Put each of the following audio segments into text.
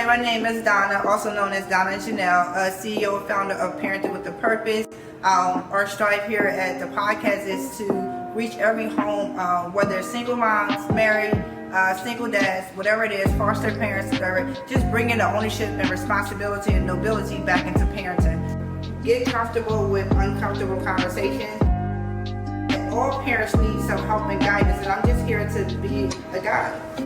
my name is Donna, also known as Donna Janelle, CEO and founder of Parenthood with a Purpose. Our strive here at the podcast is to reach every home, whether it's single moms, married, single dads, whatever it is, foster parents, whatever, just bringing the ownership and responsibility and nobility back into parenting. Get comfortable with uncomfortable conversations. And all parents need some help and guidance, and I'm just here to be a guide.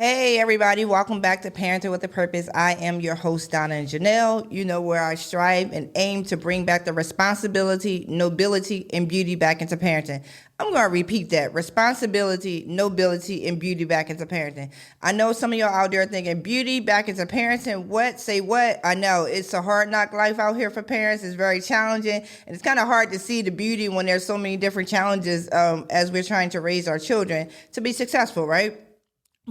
Hey everybody, welcome back to Parenting with a Purpose. I am your host, Donna and Janelle. You know where I strive and aim to bring back the responsibility, nobility, and beauty back into parenting. I'm going to repeat that. Responsibility, nobility, and beauty back into parenting. I know some of y'all out there thinking beauty back into parenting. What? Say what? I know it's a hard knock life out here for parents. It's very challenging. And it's kind of hard to see the beauty when there's so many different challenges as we're trying to raise our children to be successful, right?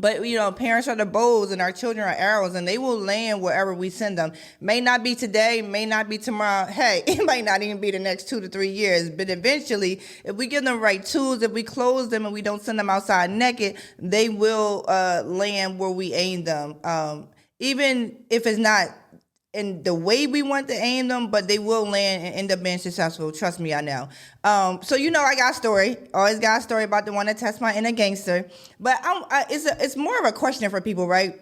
But, you know, parents are the bows and our children are arrows, and they will land wherever we send them. May not be today, may not be tomorrow. Hey, it might not even be the next 2 to 3 years. But eventually, if we give them the right tools, if we close them and we don't send them outside naked, they will land where we aim them. Even if it's not in the way we want to aim them, but they will land and end up being successful. Trust me, I know. So you know, I got a story. Always got a story about the one that tests my inner gangster. But it's more of a question for people, right?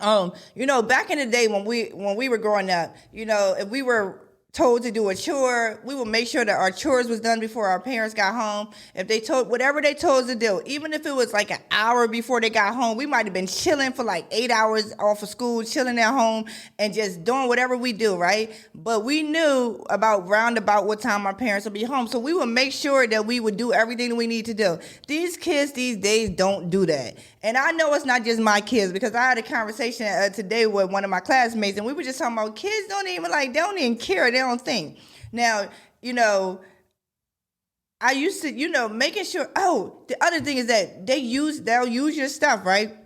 You know, back in the day when we were growing up, you know, if we were told to do a chore, we would make sure that our chores was done before our parents got home. If they told, whatever they told us to do, even if it was like an hour before they got home, we might have been chilling for like 8 hours off of school, chilling at home and just doing whatever we do, right? But we knew about what time our parents would be home. So we would make sure that we would do everything that we need to do. These kids these days don't do that. And I know it's not just my kids, because I had a conversation today with one of my classmates, and we were just talking about kids they don't even care. They don't think. Now, you know, I used to, you know, making sure, the other thing is that they'll use your stuff, right?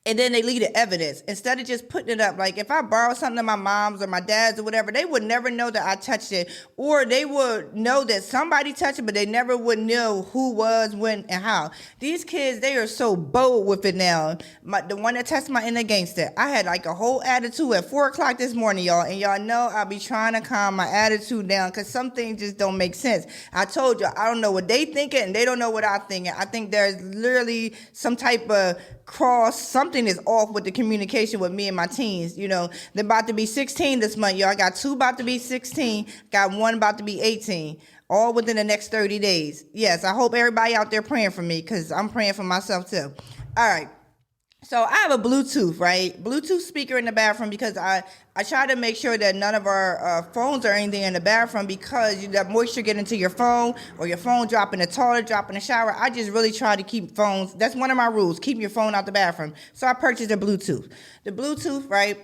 And then they leave the evidence instead of just putting it up. Like if I borrow something to my mom's or my dad's or whatever, they would never know that I touched it, or they would know that somebody touched it, but they never would know who was, when, and how. These kids, they are so bold with it now. The one that tested my inner gangster, I had like a whole attitude at 4:00 this morning, y'all, and y'all know I'll be trying to calm my attitude down because some things just don't make sense. I told you, I don't know what they thinking, and they don't know what I'm thinking. I think there's literally some type of something is off with the communication with me and my teens. You know, they're about to be 16 this month, y'all. I got 2 about to be 16, got 1 about to be 18, all within the next 30 days. Yes, I hope everybody out there praying for me, because I'm praying for myself too. All right. So I have a Bluetooth speaker in the bathroom, because I try to make sure that none of our phones or anything in the bathroom, because you let moisture get into your phone, or your phone drop in the toilet, drop in the shower. I just really try to keep phones. That's one of my rules. Keep your phone out the bathroom. So I purchased a Bluetooth. The Bluetooth, right?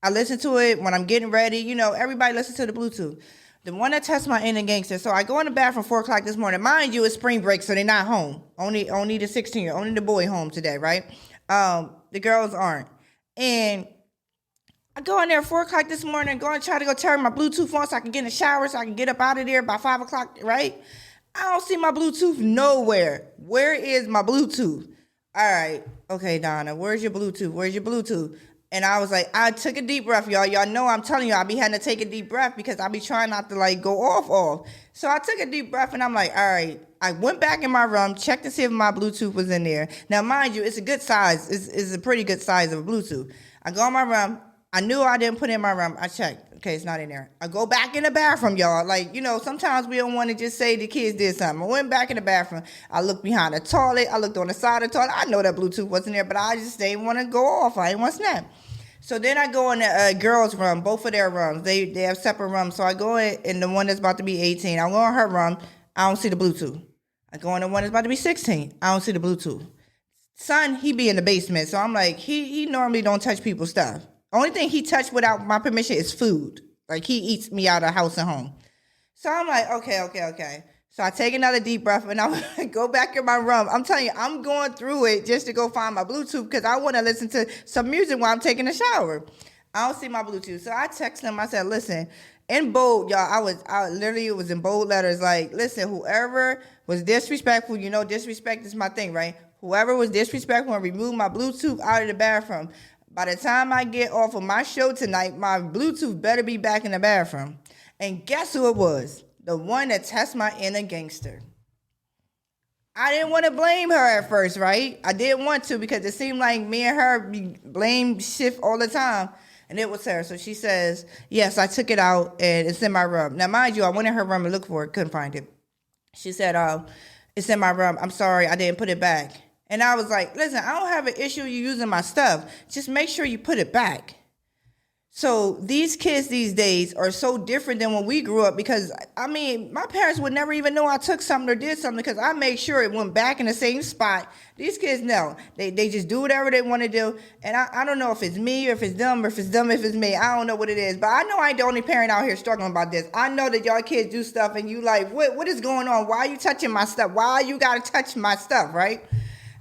I listen to it when I'm getting ready. You know, everybody listens to the Bluetooth. The one that tests my inner gangster. So I go in the bathroom 4:00 this morning. Mind you, it's spring break, so they're not home. Only the 16-year, only the boy home today, right? The girls aren't. And I go in there 4:00 this morning, go and try to go turn my Bluetooth on so I can get in the shower, so I can get up out of there by 5:00, right? I don't see my Bluetooth nowhere. Where is my Bluetooth? All right. Okay, Donna, where's your Bluetooth? Where's your Bluetooth? And I was like, I took a deep breath, y'all. Y'all know I'm telling you, I be having to take a deep breath because I be trying not to like go off. So I took a deep breath and I'm like, all right. I went back in my room, checked to see if my Bluetooth was in there. Now, mind you, it's a good size. It's a pretty good size of a Bluetooth. I go in my room. I knew I didn't put it in my room. I checked. Okay, it's not in there. I go back in the bathroom, y'all. Like, you know, sometimes we don't want to just say the kids did something. I went back in the bathroom. I looked behind the toilet. I looked on the side of the toilet. I know that Bluetooth wasn't there, but I just didn't want to go off. I didn't want to snap. So then I go in the girls' room, both of their rooms. They have separate rooms. So I go in the one that's about to be 18. I go in her room. I don't see the Bluetooth. I go in the one that's about to be 16. I don't see the Bluetooth. Son, he be in the basement. So I'm like, he normally don't touch people's stuff. Only thing he touched without my permission is food. Like, he eats me out of house and home. So I'm like, okay. So I take another deep breath and I go back in my room. I'm telling you, I'm going through it just to go find my Bluetooth because I want to listen to some music while I'm taking a shower. I don't see my Bluetooth. So I text him. I said, listen, in bold, y'all. I literally, it was in bold letters. Like, listen, whoever was disrespectful, disrespect is my thing, right? Whoever was disrespectful and removed my Bluetooth out of the bathroom, by the time I get off of my show tonight, my Bluetooth better be back in the bathroom. And guess who it was? The one that tests my inner gangster. I didn't want to blame her at first, right? I didn't want to because it seemed like me and her be blame shift all the time. And it was her. So she says, yes, I took it out and it's in my room. Now, mind you, I went in her room and looked for it, couldn't find it. She said, it's in my room. I'm sorry, I didn't put it back. And I was like, listen, I don't have an issue you using my stuff. Just make sure you put it back. So these kids these days are so different than when we grew up because, my parents would never even know I took something or did something because I made sure it went back in the same spot. These kids know. They just do whatever they want to do. And I don't know if it's me or if it's them or if it's them if it's me. I don't know what it is. But I know I ain't the only parent out here struggling about this. I know that y'all kids do stuff and you like, what is going on? Why are you touching my stuff? Why you got to touch my stuff, right?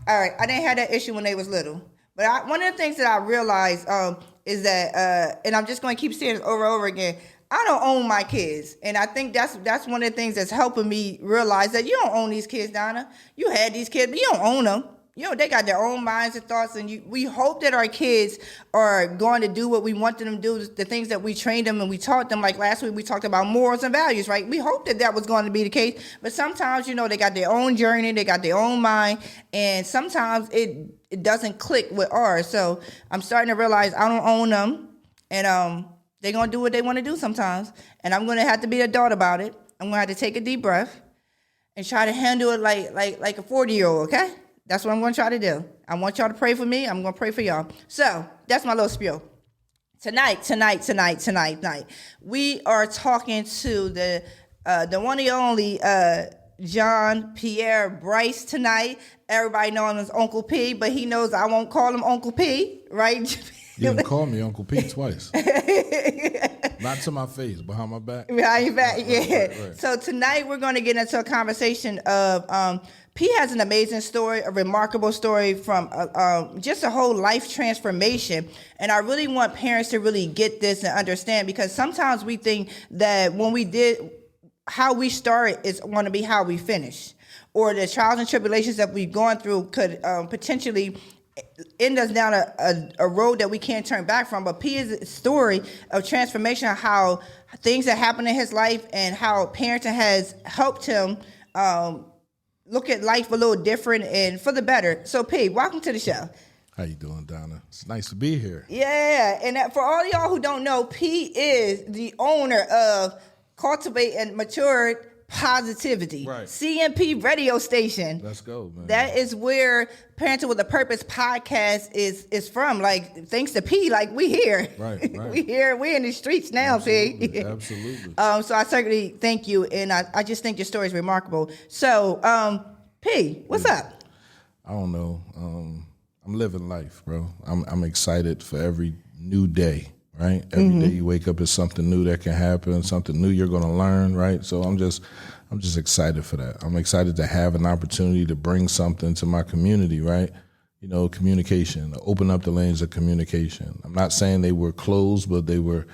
All right, I didn't have that issue when they was little. But one of the things that I realized is that, and I'm just going to keep saying this over and over again, I don't own my kids. And I think that's one of the things that's helping me realize that you don't own these kids, Donna. You had these kids, but you don't own them. They got their own minds and thoughts, and we hope that our kids are going to do what we want them to do, the things that we trained them and we taught them. Like last week, we talked about morals and values, right? We hope that was going to be the case, but sometimes, they got their own journey, they got their own mind, and sometimes it doesn't click with ours. So I'm starting to realize I don't own them, and they're going to do what they want to do sometimes, and I'm going to have to be an adult about it. I'm going to have to take a deep breath and try to handle it like a 40-year-old, okay? That's what I'm going to try to do. I want y'all to pray for me. I'm going to pray for y'all. So that's my little spiel. Tonight, we are talking to the one and only Pierre Brice tonight. Everybody knows him as Uncle P, but he knows I won't call him Uncle P, right? You didn't call me Uncle P twice. Not to my face, behind my back. Behind your back, yeah. Right. So tonight we're going to get into a conversation of P has an amazing story, a remarkable story from just a whole life transformation. And I really want parents to really get this and understand, because sometimes we think that when we did, how we start is going to be how we finish. Or the trials and tribulations that we've gone through could potentially end us down a road that we can't turn back from. But P's story of transformation, how things that happened in his life and how parenting has helped him look at life a little different and for the better. So P, welcome to the show. How you doing, Donna? It's nice to be here. Yeah, and for all y'all who don't know, P is the owner of Cultivate and Mature Positivity, right. CMP radio station. Let's go, man. That is where Parenting with a Purpose podcast is from. Like, thanks to P, like we here. Right. We're in the streets now, Absolutely, P. Absolutely. So I certainly thank you, and I just think your story is remarkable. So, P, what's up? I don't know. I'm living life, bro. I'm excited for every new day. Right, every day you wake up, is something new that can happen, something new you're going to learn. Right, so I'm just excited for that. I'm excited to have an opportunity to bring something to my community. Right, communication, open up the lanes of communication. I'm not saying they were closed, but they were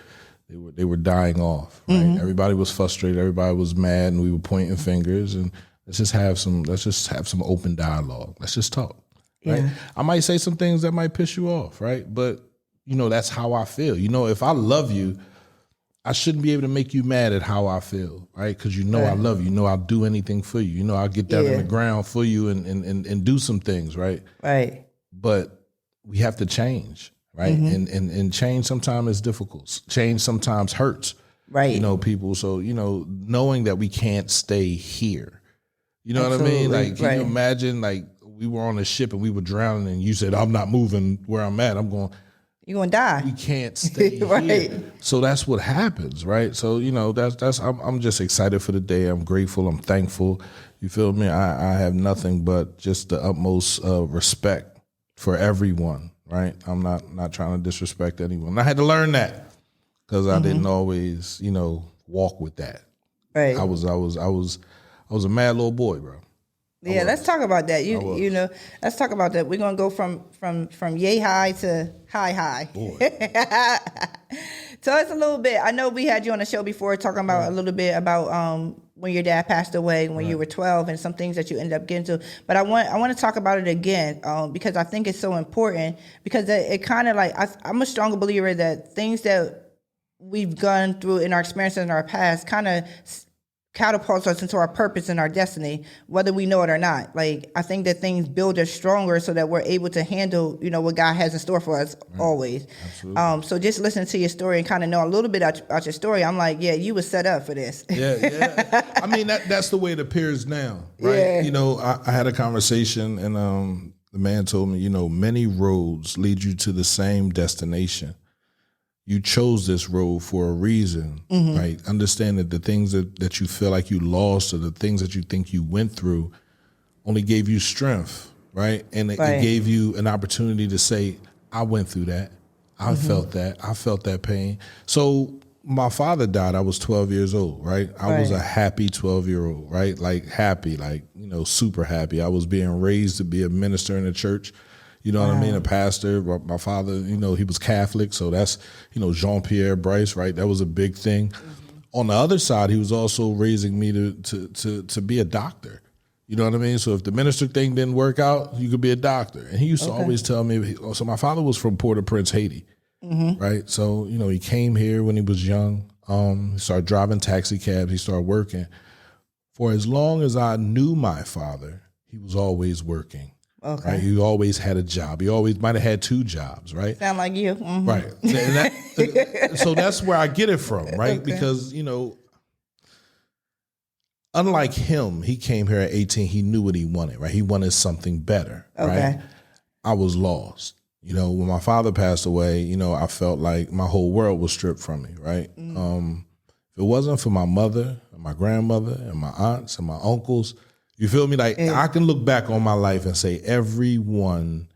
dying off. Right, everybody was frustrated, everybody was mad, and we were pointing fingers. And let's just have some open dialogue. Let's just talk. Right, I might say some things that might piss you off. Right, but that's how I feel. If I love you, I shouldn't be able to make you mad at how I feel, right? Because I love you. I'll do anything for you. I'll get down in the ground for you and do some things, right? Right. But we have to change, right? And change sometimes is difficult. Change sometimes hurts, right? People. So, knowing that we can't stay here. You know Absolutely. what I mean? Like, can you imagine, like, we were on a ship and we were drowning and you said, I'm not moving where I'm at. I'm going... You're gonna die. We can't stay right. here. So that's what happens, right? So I'm just excited for the day. I'm grateful. I'm thankful. You feel me? I have nothing but just the utmost respect for everyone, right? I'm not trying to disrespect anyone. I had to learn that because I didn't always, walk with that. Right. I was a mad little boy, bro. Yeah, let's talk about that. Let's talk about that. We're gonna go from yay high to high. Boy. Tell us a little bit. I know we had you on the show before talking about a little bit about when your dad passed away when you were 12 and some things that you ended up getting to. But I want to talk about it again because I think it's so important because it kind of like I'm a stronger believer that things that we've gone through in our experiences in our past kind of catapults us into our purpose and our destiny, whether we know it or not. Like, I think that things build us stronger so that we're able to handle, what God has in store for us always. Absolutely. So just listening to your story and kind of know a little bit about your story, I'm like, yeah, you were set up for this. Yeah. I mean, that's the way it appears now, right? Yeah. I had a conversation and the man told me, many roads lead you to the same destination. You chose this road for a reason, right? Understand that the things that you feel like you lost or the things that you think you went through only gave you strength, right? And it gave you an opportunity to say, I went through that. I felt that. I felt that pain. So my father died. I was 12 years old, right? I was a happy 12-year-old, right? Like happy, like, super happy. I was being raised to be a minister in the church. You know what I mean? A pastor. My father, he was Catholic, so that's, Pierre Brice, right? That was a big thing. On the other side, he was also raising me to be a doctor. You know what I mean? So if the minister thing didn't work out, you could be a doctor. And he used to always tell me, so my father was from Port-au-Prince, Haiti, right? So, he came here when he was young. He started driving taxi cabs. He started working. For as long as I knew my father, he was always working. Okay. Right? He always had a job. He always might have had 2 jobs, right? Sound like you. Mm-hmm. Right. And so that's where I get it from, right? Because, unlike him, he came here at 18. He knew what he wanted, right? He wanted something better, right? I was lost. When my father passed away, I felt like my whole world was stripped from me, right? If it wasn't for my mother and my grandmother and my aunts and my uncles, you feel me? Like I can look back on my life and say everyone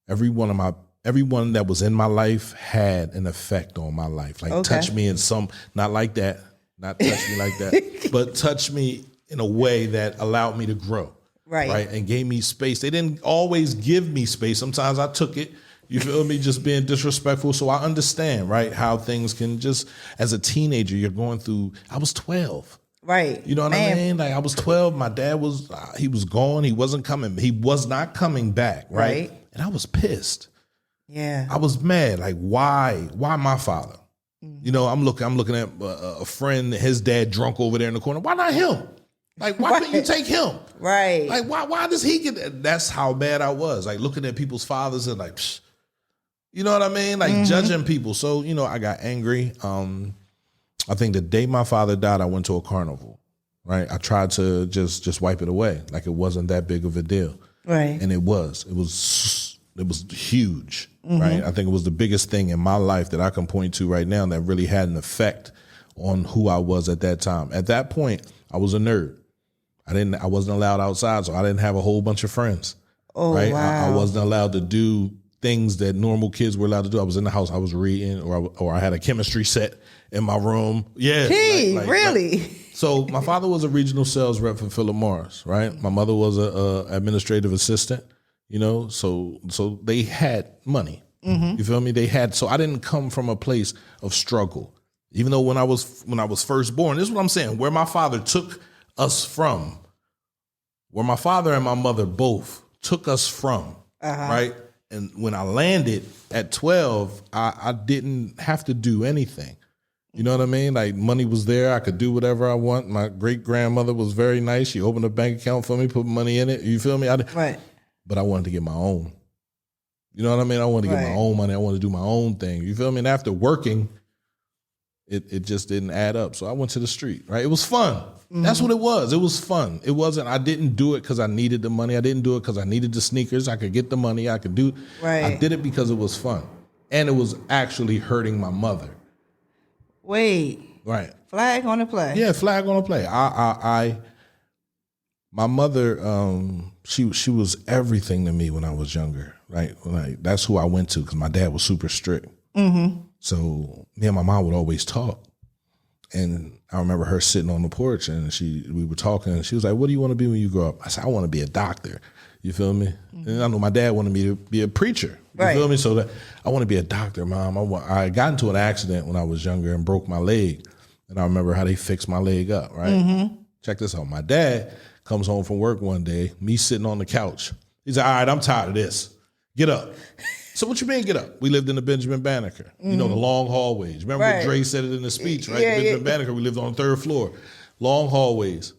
that was in my life had an effect on my life. Like touch me in not like that, not touch me like that, but touch me in a way that allowed me to grow. Right. And gave me space. They didn't always give me space. Sometimes I took it. You feel me? Just being disrespectful. So I understand, right, how things can just, as a teenager, you're going through, I was 12. Right. You know what I mean? Like I was 12. My dad he was gone. He wasn't coming. He was not coming back. Right. And I was pissed. Yeah. I was mad. Like, why my father? I'm looking at a friend, his dad drunk over there in the corner. Why not him? Like, why couldn't you take him? Right. Like, why does he get, that's how bad I was. Like looking at people's fathers and like, psh, you know what I mean? Like judging people. So, I got angry. I think the day my father died, I went to a carnival, right? I tried to just wipe it away, like it wasn't that big of a deal. Right. And it was huge, right? I think it was the biggest thing in my life that I can point to right now that really had an effect on who I was at that time. At that point, I was a nerd. I wasn't allowed outside, so I didn't have a whole bunch of friends. Oh, right? Wow. I wasn't allowed to do things that normal kids were allowed to do. I was in the house, I was reading, or I had a chemistry set in my room. Yeah. Gee, really? So my father was a regional sales rep for Philip Morris, right? My mother was a administrative assistant, so they had money. You feel me? So I didn't come from a place of struggle. Even though when I was first born, this is what I'm saying, where my father took us from, where my father and my mother both took us from, right? And when I landed at 12, I didn't have to do anything. You know what I mean? Like money was there. I could do whatever I want. My great grandmother was very nice. She opened a bank account for me, put money in it. You feel me? Right. But I wanted to get my own. You know what I mean? I wanted to get my own money. I wanted to do my own thing. You feel me? And after working, it just didn't add up. So I went to the street, right? It was fun. That's what it was. It was fun. It wasn't, I didn't do it because I needed the money. I didn't do it because I needed the sneakers. I could get the money. I could do it. Right. I did it because it was fun. And it was actually hurting my mother. Wait. Right. Flag on the play. Yeah, flag on the play. My mother, she was everything to me when I was younger, right? Like that's who I went to because my dad was super strict. So me and my mom would always talk. And I remember her sitting on the porch, and we were talking, and she was like, "What do you want to be when you grow up?" I said, "I want to be a doctor." You feel me? And I know my dad wanted me to be a preacher. You feel me? So that I want to be a doctor, Mom. I got into an accident when I was younger and broke my leg. And I remember how they fixed my leg up, right? Check this out. My dad comes home from work one day, me sitting on the couch. He's like, "All right, I'm tired of this. Get up." So what you mean get up? We lived in the Benjamin Banneker, you know, the long hallways. Remember what Dre said it in the speech, right? The Benjamin Banneker, we lived on the 3rd floor. Long hallways.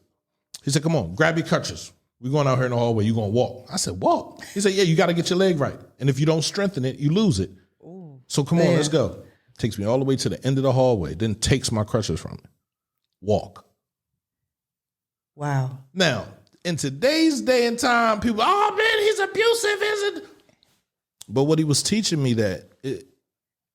He said, "Come on, grab your crutches. We're going out here in the hallway. You're going to walk." I said, "Walk?" He said, "Yeah, you got to get your leg right. And if you don't strengthen it, you lose it. Ooh, so come on, let's go." Takes me all the way to the end of the hallway, then takes my crutches from me. Walk. Wow. Now, in today's day and time, people, "Oh, man, he's abusive, isn't it?" But what he was teaching me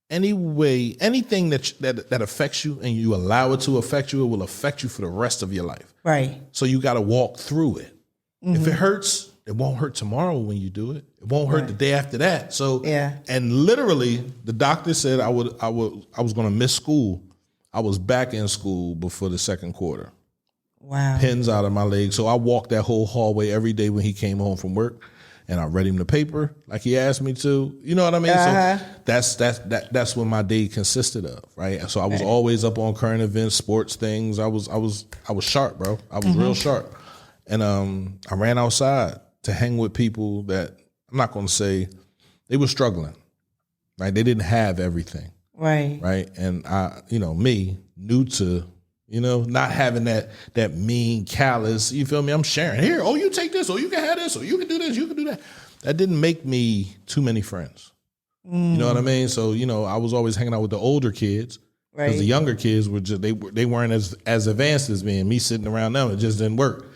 anything that affects you and you allow it to affect you, it will affect you for the rest of your life. Right. So you got to walk through it. If it hurts, it won't hurt tomorrow when you do it. It won't hurt the day after that. So and literally, the doctor said I was going to miss school. I was back in school before the 2nd quarter. Wow. Pins out of my leg. So I walked that whole hallway every day when he came home from work. And I read him the paper like he asked me to. You know what I mean? So that's what my day consisted of, right? So I was always up on current events, sports things. I was sharp, bro. I was real sharp. And I ran outside to hang with people that I'm not going to say they were struggling, right? They didn't have everything, right? And me, new to, not having that mean, callous, you feel me? I'm sharing here. Oh, you take this, or you can have this, or you can do this, you can do that. That didn't make me too many friends. You know what I mean? So, I was always hanging out with the older kids. Because the younger kids were just, they weren't as advanced as me, and me sitting around them, it just didn't work.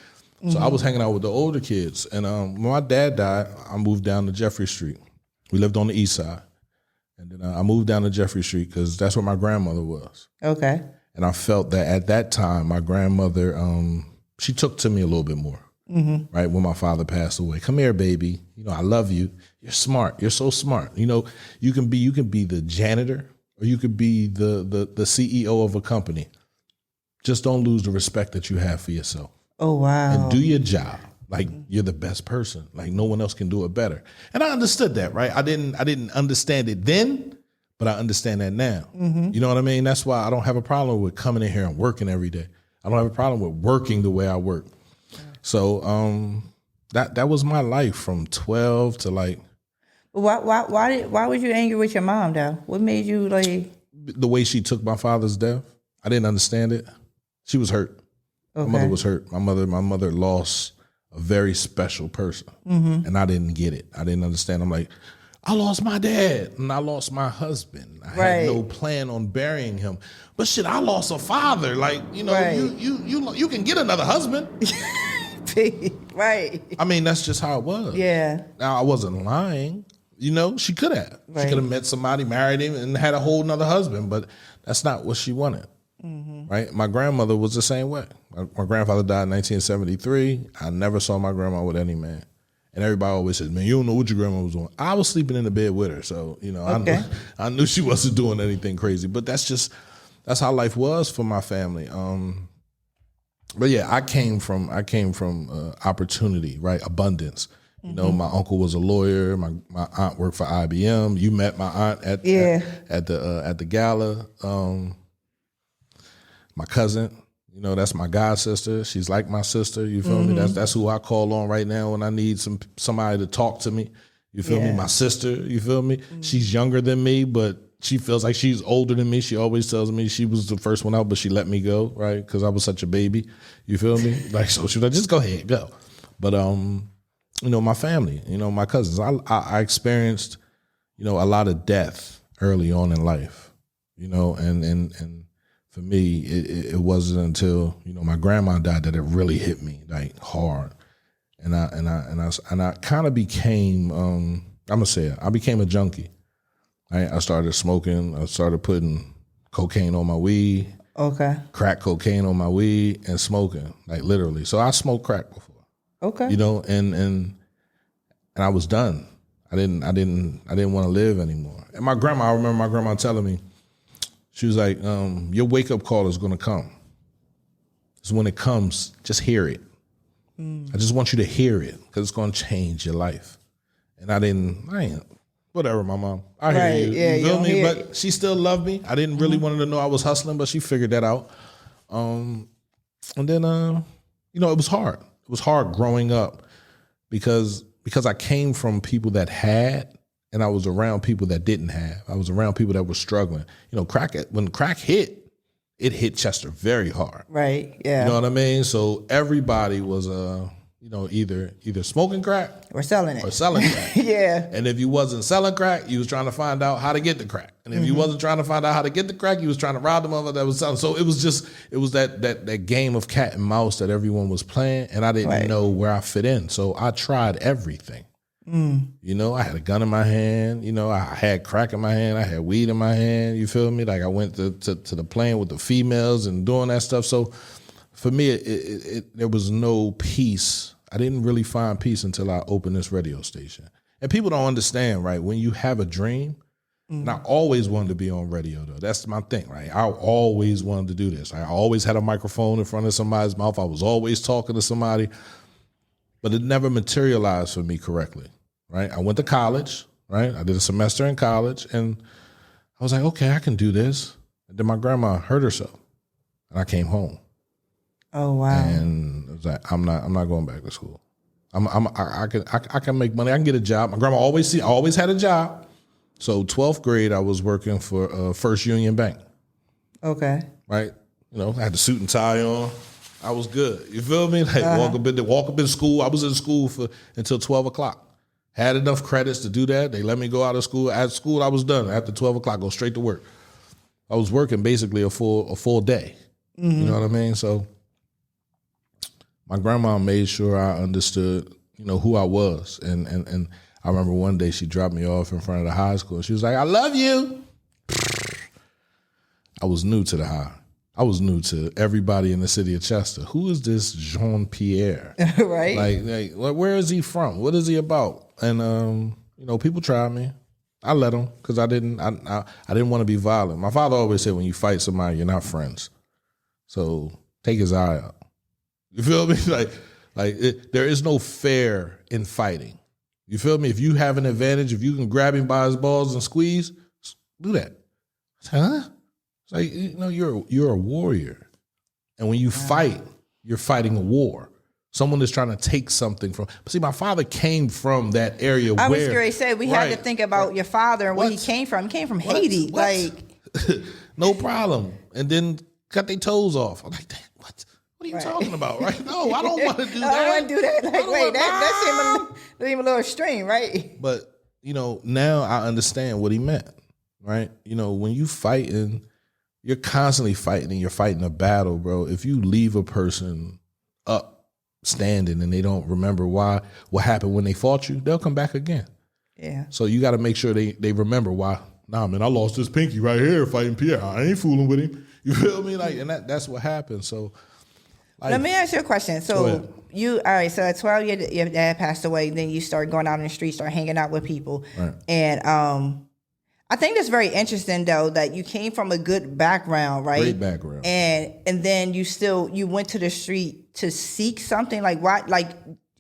So I was hanging out with the older kids. And when my dad died, I moved down to Jeffrey Street. We lived on the east side. And then I moved down to Jeffrey Street because that's where my grandmother was. Okay. And I felt that at that time, my grandmother, she took to me a little bit more, right, when my father passed away. "Come here, baby. I love you. You're smart. You're so smart. You can be the janitor or you could be the CEO of a company. Just don't lose the respect that you have for yourself. Oh, wow. And do your job. Like, you're the best person. Like, no one else can do it better." And I understood that, right? I didn't understand it then, but I understand that now. You know what I mean? That's why I don't have a problem with coming in here and working every day. I don't have a problem with working the way I work. So that was my life from 12 to like. Why was you angry with your mom though? What made you like? The way she took my father's death. I didn't understand it. She was hurt. Okay. My mother was hurt. My mother lost a very special person, and I didn't get it. I didn't understand. I'm like, I lost my dad and I lost my husband. I had no plan on burying him. But shit, I lost a father. Like, you can get another husband. Right. I mean, that's just how it was. Yeah. Now, I wasn't lying. She could have. Right. She could have met somebody, married him, and had a whole nother husband. But that's not what she wanted. Right? My grandmother was the same way. My grandfather died in 1973. I never saw my grandma with any man. And everybody always says, "Man, you don't know what your grandma was doing." I was sleeping in the bed with her, so I knew she wasn't doing anything crazy. But that's how life was for my family. But yeah, I came from opportunity, right? Abundance. My uncle was a lawyer. My aunt worked for IBM. You met my aunt at the gala. My cousin. That's my god sister. She's like my sister. You feel me? That's who I call on right now when I need somebody to talk to me. You feel me? My sister. You feel me? She's younger than me, but she feels like she's older than me. She always tells me she was the first one out, but she let me go, right? Because I was such a baby. You feel me? Like, so she was like, "Just go ahead, go." But my family, my cousins. I experienced, a lot of death early on in life. And for me, it wasn't until my grandma died that it really hit me like hard, and I kind of became I'm gonna say it, I became a junkie. I started smoking. I started putting cocaine on my weed. Okay. Crack cocaine on my weed and smoking, like literally. So I smoked crack before. Okay. And I was done. I didn't want to live anymore. And I remember my grandma telling me. She was like, your wake-up call is going to come. So when it comes, just hear it. I just want you to hear it because it's going to change your life. And I ain't, whatever, my mom. I hear you. Yeah, you feel me? But it. she still loved me. I didn't really want her to know I was hustling, but she figured that out. And then, it was hard. It was hard growing up because I came from people that had, and I was around people that didn't have. I was around people that were struggling. When crack hit, it hit Chester very hard. Right. Yeah. You know what I mean? So everybody was, either smoking crack or selling it. Or selling crack. Yeah. And if you wasn't selling crack, you was trying to find out how to get the crack. And if you wasn't trying to find out how to get the crack, you was trying to rob the mother that was selling. So it was that game of cat and mouse that everyone was playing, and I didn't know where I fit in. So I tried everything. I had a gun in my hand. I had crack in my hand. I had weed in my hand. You feel me? Like I went to the plane with the females and doing that stuff. So for me, there was no peace. I didn't really find peace until I opened this radio station. And people don't understand, right? When you have a dream, and I always wanted to be on radio, though. That's my thing, right? I always wanted to do this. I always had a microphone in front of somebody's mouth. I was always talking to somebody. But it never materialized for me correctly, right? I went to college, right? I did a semester in college, and I was like, okay, I can do this. And then my grandma hurt herself, and I came home. Oh wow! And I was like, I'm not going back to school. I can make money. I can get a job. My grandma I always had a job. So 12th grade, I was working for First Union Bank. Okay. Right. I had the suit and tie on. I was good. You feel me? Like walk up in school. I was in school until 12 o'clock. Had enough credits to do that. They let me go out of school. At school, I was done. After 12 o'clock, go straight to work. I was working basically a full day. You know what I mean? So my grandma made sure I understood, who I was. And I remember one day she dropped me off in front of the high school. She was like, I love you. I was new to the high. I was new to everybody in the city of Chester. Who is this Jean-Pierre? Right. Like, where is he from? What is he about? And, people tried me. I let them because I didn't want to be violent. My father always said, when you fight somebody, you're not friends. So take his eye out. You feel me? There is no fair in fighting. You feel me? If you have an advantage, if you can grab him by his balls and squeeze, do that. Huh? It's like, you're a warrior. And when you fight, you're fighting a war. Someone is trying to take something from. But see, my father came from that area I was going to say, we had to think about your father and where he came from. He came from Haiti. No problem. And then cut their toes off. I'm like, what? What are you talking about, right? No, I don't want to do that. I don't want to do that. Like, wait, that seemed a little extreme, right? But, now I understand what he meant, right? When you fighting, you're constantly fighting and you're fighting a battle, bro. If you leave a person up standing and they don't remember what happened when they fought you, they'll come back again. Yeah. So you got to make sure they remember why. Nah, man, I lost this pinky right here fighting Pierre. I ain't fooling with him. You feel me? And that's what happened. So. Let me ask you a question. So so at 12, your dad passed away. Then you start going out in the streets, start hanging out with people. Right. And I think that's very interesting, though, that you came from a good background, right? Great background. And then you went to the street to seek something. Like, why? Like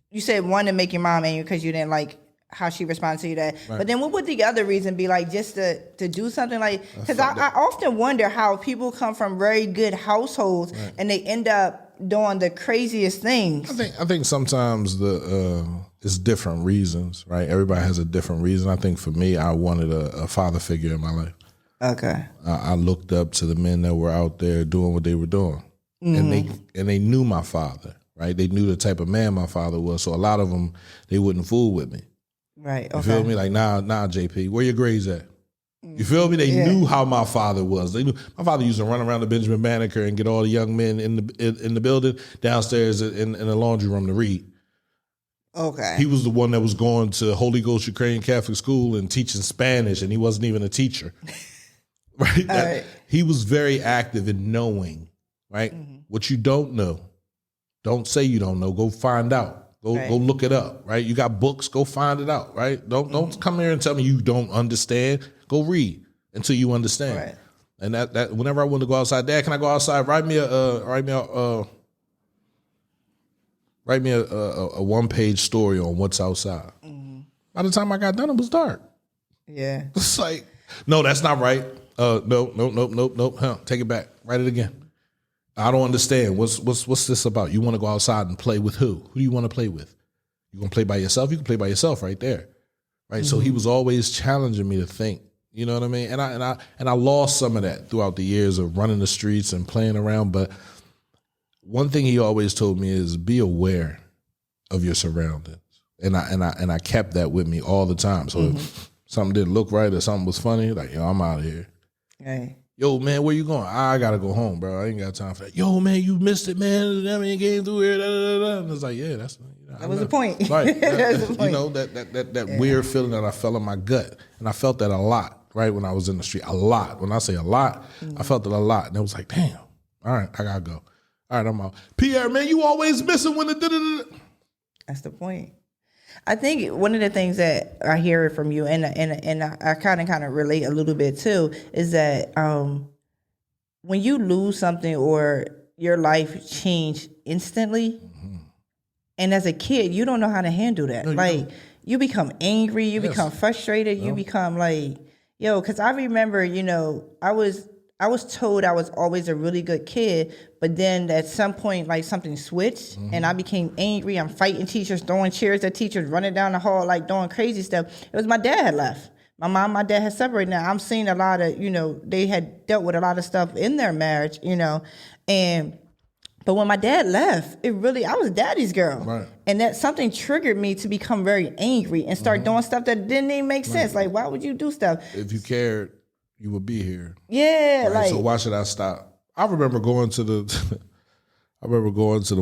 you said, one, to make your mom angry because you didn't like how she responded to you that. Right. But then what would the other reason be? Like just to do something like, because I often wonder how people come from very good households and they end up doing the craziest things. I think sometimes it's different reasons, right? Everybody has a different reason. I think for me, I wanted a father figure in my life. Okay. I looked up to the men that were out there doing what they were doing, and they knew my father, right? They knew the type of man my father was. So a lot of them, they wouldn't fool with me. Right. Okay. You feel me? Like, nah, JP, where your grades at? You feel me? They knew how my father was. They knew my father used to run around the Benjamin Banneker and get all the young men in the building downstairs in the laundry room to read. Okay. He was the one that was going to Holy Ghost Ukrainian Catholic School and teaching Spanish, and he wasn't even a teacher. Right? He was very active in knowing, right? Mm-hmm. What you don't know, don't say you don't know. Go find out. Go look it up, right? You got books, go find it out, right? Don't come here and tell me you don't understand. Go read until you understand. Right. And that whenever I wanted to go outside, Dad, can I go outside? Write me a 1-page story on what's outside. Mm-hmm. By the time I got done, it was dark. Yeah. It's like, no, that's not right. Nope. Huh, take it back. Write it again. I don't understand. What's this about? You want to go outside and play with who? Who do you want to play with? You gonna play by yourself? You can play by yourself right there. Right. Mm-hmm. So he was always challenging me to think. You know what I mean? And I lost some of that throughout the years of running the streets and playing around. But one thing he always told me is be aware of your surroundings. And I kept that with me all the time. So if something didn't look right or something was funny, like, yo, I'm out of here. Hey. Yo, man, where you going? I gotta go home, bro. I ain't got time for that. Yo, man, you missed it, man. I mean, came through here. Da, da, da. And it's like, yeah, that's that was the point. Right. That was the point. You know, that weird feeling that I felt in my gut. And I felt that a lot, right, when I was in the street. A lot. When I say a lot, I felt it a lot. And it was like, damn, all right, I gotta go. All right, I'm out. Pierre, man, you always missing when the da-da-da-da. That's the point. I think one of the things that I hear from you, and I kind of relate a little bit too, is that when you lose something or your life changed instantly, and as a kid, you don't know how to handle that. No, you become angry, you become frustrated, you become like, yo, because I remember, I was told I was always a really good kid, but then at some point, like something switched and I became angry. I'm fighting teachers, throwing chairs at teachers, running down the hall, like doing crazy stuff. It was my dad had left. My mom, my dad had separated. Now I'm seeing a lot of, they had dealt with a lot of stuff in their marriage, but when my dad left, I was daddy's girl. Right. And that something triggered me to become very angry and start doing stuff that didn't even make sense. Like, why would you do stuff? If you cared, you would be here. Yeah, right? So why should I stop? I remember going to the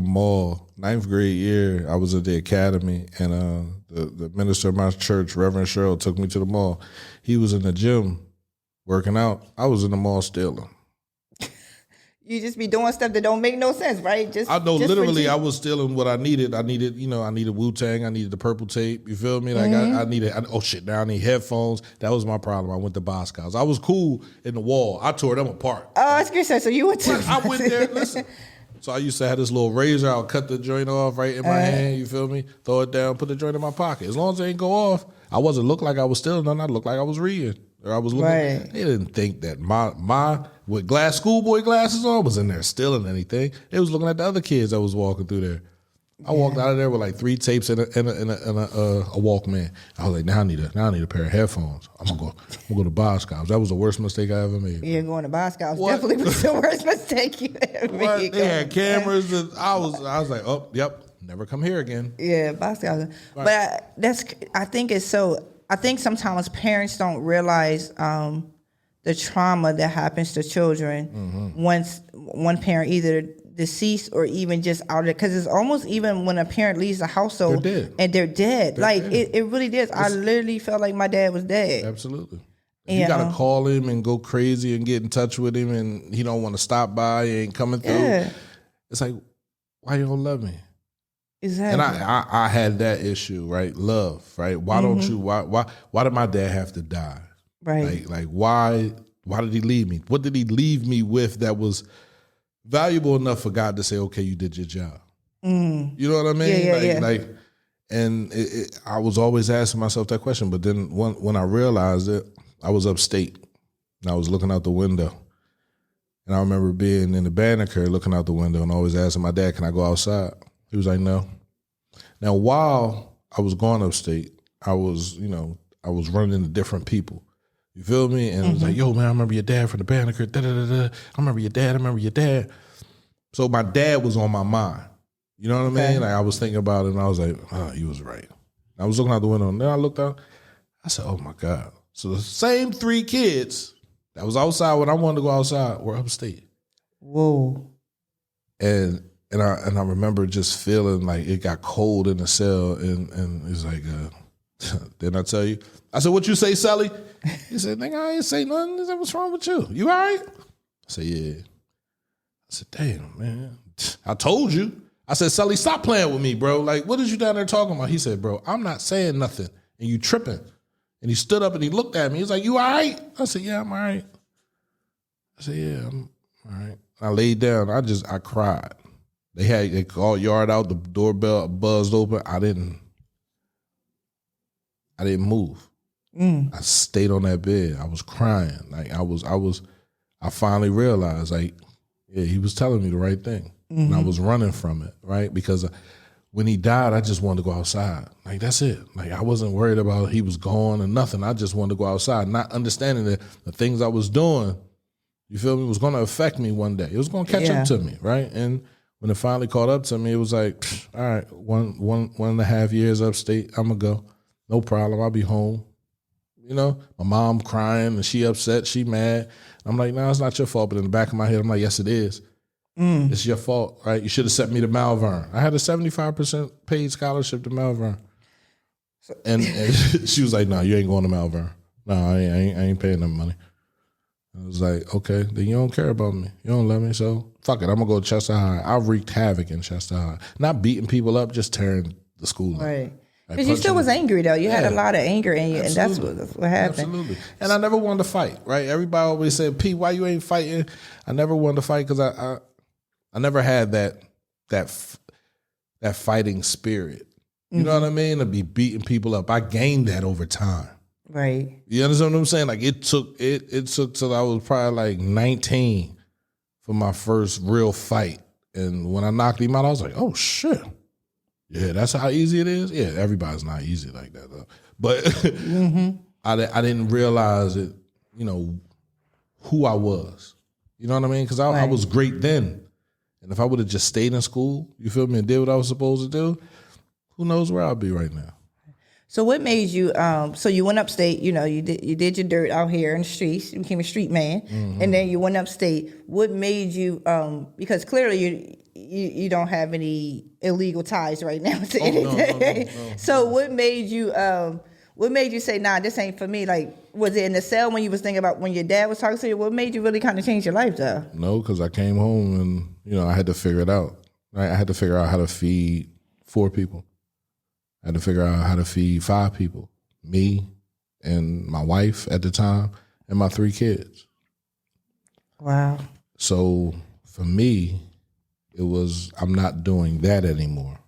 mall, 9th grade year. I was at the academy, and the minister of my church, Reverend Cheryl, took me to the mall. He was in the gym working out. I was in the mall stealing. You just be doing stuff that don't make no sense, right? I know, literally, I was stealing what I needed. I needed Wu-Tang. I needed the purple tape. You feel me? Like I needed. Now I need headphones. That was my problem. I went to Boss Scouts. I was cool in the wall. I tore them apart. Oh, I was gonna say. So you went to? I went there. Listen. So I used to have this little razor. I'll cut the joint off right in my hand. You feel me? Throw it down. Put the joint in my pocket. As long as it ain't go off, I wasn't look like I was stealing nothing. I looked like I was reading. Or I was looking. Right. They didn't think that my with schoolboy glasses on was in there stealing anything. They was looking at the other kids that was walking through there. I walked out of there with like 3 tapes and a Walkman. I was like, now I need a pair of headphones. I'm gonna go to Boss Scouts. That was the worst mistake I ever made. Yeah, going to Boss Scouts definitely was the worst mistake you ever made. They had cameras. And I was like, oh, yep, never come here again. Yeah, Boss Scouts. Right. But I think sometimes parents don't realize the trauma that happens to children once one parent either deceased or even just out of it. Because it's almost even when a parent leaves the household and they're dead. It really is. I literally felt like my dad was dead. Absolutely. You got to call him and go crazy and get in touch with him, and he don't want to stop by, he ain't coming through. Yeah. It's like, why you don't love me? Exactly. And I had that issue, right? Love, right? Why don't you? Why did my dad have to die? Right. Like why did he leave me? What did he leave me with that was valuable enough for God to say, okay, you did your job? You know what I mean? And I was always asking myself that question. But then when I realized it, I was upstate and I was looking out the window. And I remember being in the Banneker looking out the window and always asking my dad, can I go outside? He was like, no. Now, while I was going upstate, I was running into different people. You feel me? And it was like, yo, man, I remember your dad from the Banneker. I remember your dad. So my dad was on my mind. You know what I mean? Like I was thinking about it and I was like, oh, he was right. I was looking out the window and then I looked out. I said, oh my God. So the same 3 kids that was outside when I wanted to go outside were upstate. Whoa. And I remember just feeling like it got cold in the cell and it's like, didn't I tell you? I said, what you say, Sally? He said, nigga, I ain't say nothing. I said, what's wrong with you? You all right? I said, yeah. I said, damn, man. I told you. I said, Sally, stop playing with me, bro. Like, what is you down there talking about? He said, bro, I'm not saying nothing. And you tripping. And he stood up and he looked at me. He was like, you all right? I said, yeah, I'm all right. I said, yeah, I'm all right. I laid down. I cried. They called yard out. The doorbell buzzed open. I didn't move. I stayed on that bed. I was crying. Like I finally realized, like, yeah, he was telling me the right thing. And I was running from it, right? Because when he died, I just wanted to go outside. Like, that's it. Like, I wasn't worried about he was gone or nothing. I just wanted to go outside, not understanding that the things I was doing, you feel me, was going to affect me one day. It was going to catch up to me, right? And when it finally caught up to me, it was like, all right, one and a half years upstate, I'm going to go. No problem. I'll be home. You know, my mom crying and she upset, she mad. I'm like, no, it's not your fault. But in the back of my head, I'm like, yes, it is. It's your fault, right? You should have sent me to Malvern. I had a 75% paid scholarship to Malvern. And she was like, no, you ain't going to Malvern. No, I ain't paying them money. I was like, okay, then you don't care about me. You don't love me, so fuck it. I'm going to go to Chester High. I wreaked havoc in Chester High. Not beating people up, just tearing the school up. Right. Because you still was angry, though. You had a lot of anger in you, and that's what happened. Absolutely. And I never wanted to fight, right? Everybody always said, P, why you ain't fighting? I never wanted to fight because I never had that fighting spirit. You know what I mean? To be beating people up. I gained that over time. Right. You understand what I'm saying? Like it took till I was probably like 19 for my first real fight. And when I knocked him out, I was like, oh shit. Yeah, that's how easy it is. Yeah, everybody's not easy like that though. But I didn't realize it, you know, who I was. You know what I mean? Because I was great then. And if I would have just stayed in school, you feel me, and did what I was supposed to do, who knows where I'll be right now. So what made you, so you went upstate, you know, you did your dirt out here in the streets, you became a street man, and then you went upstate. What made you, because clearly you don't have any illegal ties right now to anything. No. So what made you say, nah, this ain't for me? Like, was it in the cell when you was thinking about when your dad was talking to you? What made you really kind of change your life though? No, because I came home and, you know, I had to figure it out. Right? I had to figure out how to feed 4 people. I had to figure out how to feed 5 people, me and my wife at the time and my 3 kids. Wow. So for me, it was, I'm not doing that anymore.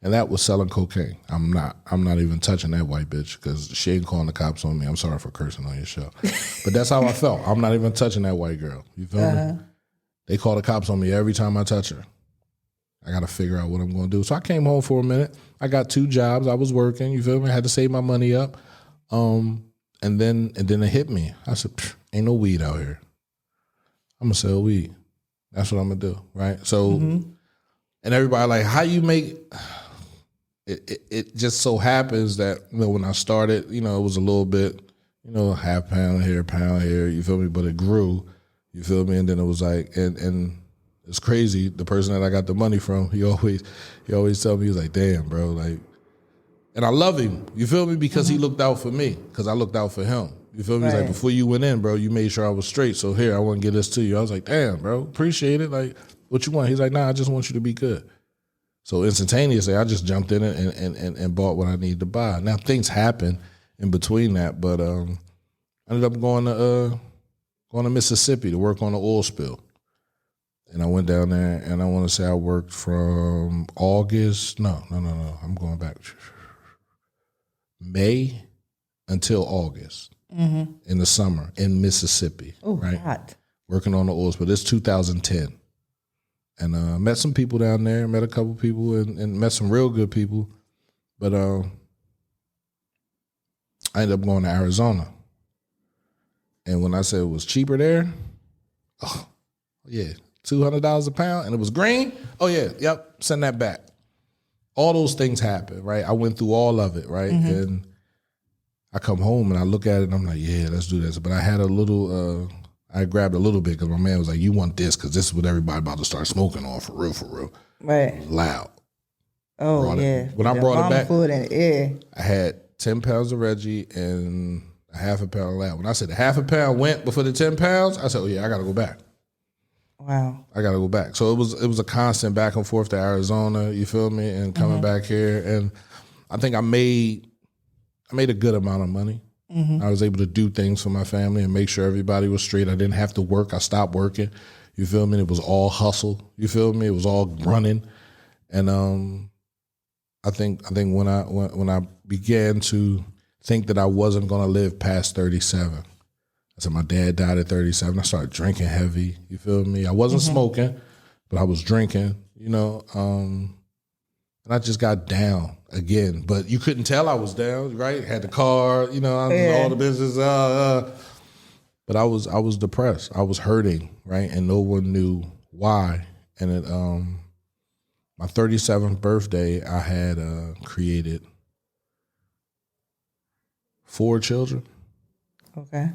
And that was selling cocaine. I'm not even touching that white bitch because she ain't calling the cops on me. I'm sorry for cursing on your show. But that's how I felt. I'm not even touching that white girl. You feel me? They call the cops on me every time I touch her. I got to figure out what I'm going to do. So I came home for a minute. I got 2 jobs. I was working. You feel me? I had to save my money up. And then it hit me. I said, ain't no weed out here. I'm going to sell weed. That's what I'm going to do. Right. So, and everybody like, how you make it just so happens that, you know, when I started, you know, it was a little bit, you know, half pound here, you feel me? But it grew, you feel me? And then it was like, and it's crazy. The person that I got the money from, he always tell me, he's like, damn, bro, like, and I love him, you feel me? Because he looked out for me, because I looked out for him. You feel me? He's like, before you went in, bro, you made sure I was straight. So here, I want to give this to you. I was like, damn, bro, appreciate it. Like, what you want? He's like, nah, I just want you to be good. So instantaneously, I just jumped in and bought what I needed to buy. Now, things happen in between that, but I ended up going to Mississippi to work on the oil spill. And I went down there, and I want to say I worked from August. No. I'm going back. May until August in the summer in Mississippi. Oh, right? Hot. Working on the oil spill. This is 2010. And met some people down there, met a couple people, and met some real good people. But I ended up going to Arizona. And when I said it was cheaper there, oh, yeah, $200 a pound, and it was green. Oh, yeah, yep, send that back. All those things happen, right? I went through all of it, right? And I come home, and I look at it, and I'm like, yeah, let's do this. But I had a little... I grabbed a little bit because my man was like, you want this because this is what everybody about to start smoking on for real. Right. It was loud. Oh, yeah. When I brought it back, food in it, I had 10 pounds of Reggie and a half a pound of loud. When I said the half a pound went before the 10 pounds, I said, oh, yeah, I got to go back. Wow. I got to go back. So it was a constant back and forth to Arizona, you feel me, and coming back here. And I think I made a good amount of money. I was able to do things for my family and make sure everybody was straight. I didn't have to work. I stopped working. You feel me? It was all hustle. You feel me? It was all running. And I think when I began to think that I wasn't going to live past 37, I said my dad died at 37. I started drinking heavy. You feel me? I wasn't smoking, but I was drinking. And I just got down again. But you couldn't tell I was down, right? Had the car, I was all the business. But I was depressed. I was hurting, right? And no one knew why. And it my 37th birthday, I had created 4 children. Okay.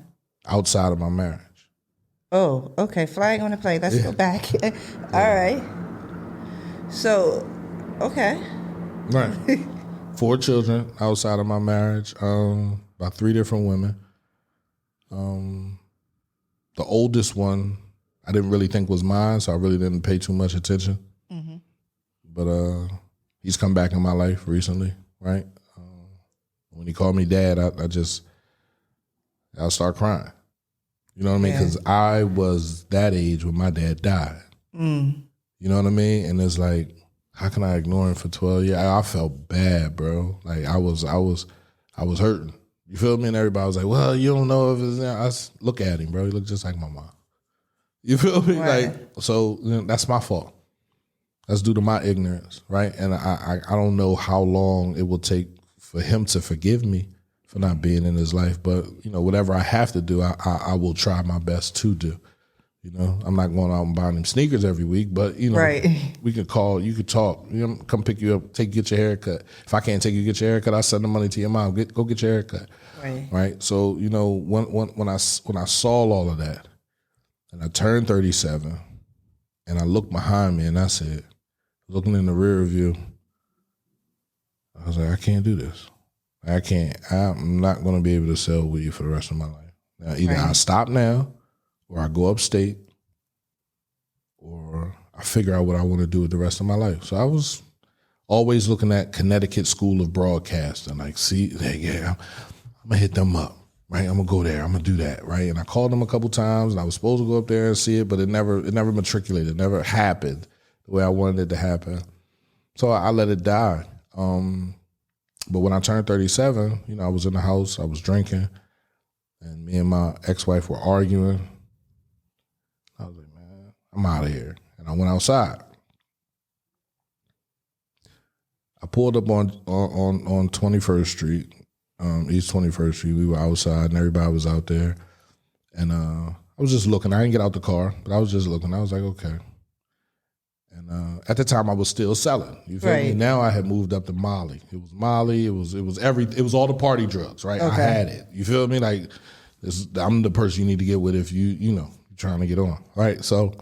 Outside of my marriage. Oh, okay. Flag on the play. Let's go back. All right. So, okay. Right. 4 children outside of my marriage, by 3 different women. The oldest one, I didn't really think was mine, so I really didn't pay too much attention. But he's come back in my life recently, right? When he called me dad, I'll start crying. You know what I mean? Because I was that age when my dad died. You know what I mean? And it's like, how can I ignore him for 12 years? I felt bad, bro. Like I was hurting. You feel me? And everybody was like, well, you don't know if it's look at him, bro. He looked just like my mom. You feel me? Right. Like, so that's my fault. That's due to my ignorance, right? And I don't know how long it will take for him to forgive me for not being in his life. But, whatever I have to do, I will try my best to do. I'm not going out and buying him sneakers every week, but, right. We could call, you could talk, come pick you up, get your haircut. If I can't take you to get your haircut, I'll send the money to your mom. Go get your haircut. Right. So, when I saw all of that and I turned 37 and I looked behind me and I said, looking in the rear view, I was like, I can't do this. I can't. I'm not going to be able to sell weed for the rest of my life. Now, either I stop now, or I go upstate, or I figure out what I want to do with the rest of my life. So I was always looking at Connecticut School of Broadcasting, I'm going to hit them up, right? I'm going to go there. I'm going to do that, right? And I called them a couple times, and I was supposed to go up there and see it, but it never matriculated. It never happened the way I wanted it to happen. So I let it die. But when I turned 37, I was in the house, I was drinking, and me and my ex-wife were arguing. I was like, man, I'm out of here. And I went outside. I pulled up on 21st Street, East 21st Street. We were outside and everybody was out there. And I was just looking. I didn't get out the car, but I was just looking. I was like, okay. And at the time, I was still selling. You feel me? Now I had moved up to Molly. It was Molly. It was all the party drugs, right? Okay. I had it. You feel me? Like I'm the person you need to get with if you're trying to get on, right? So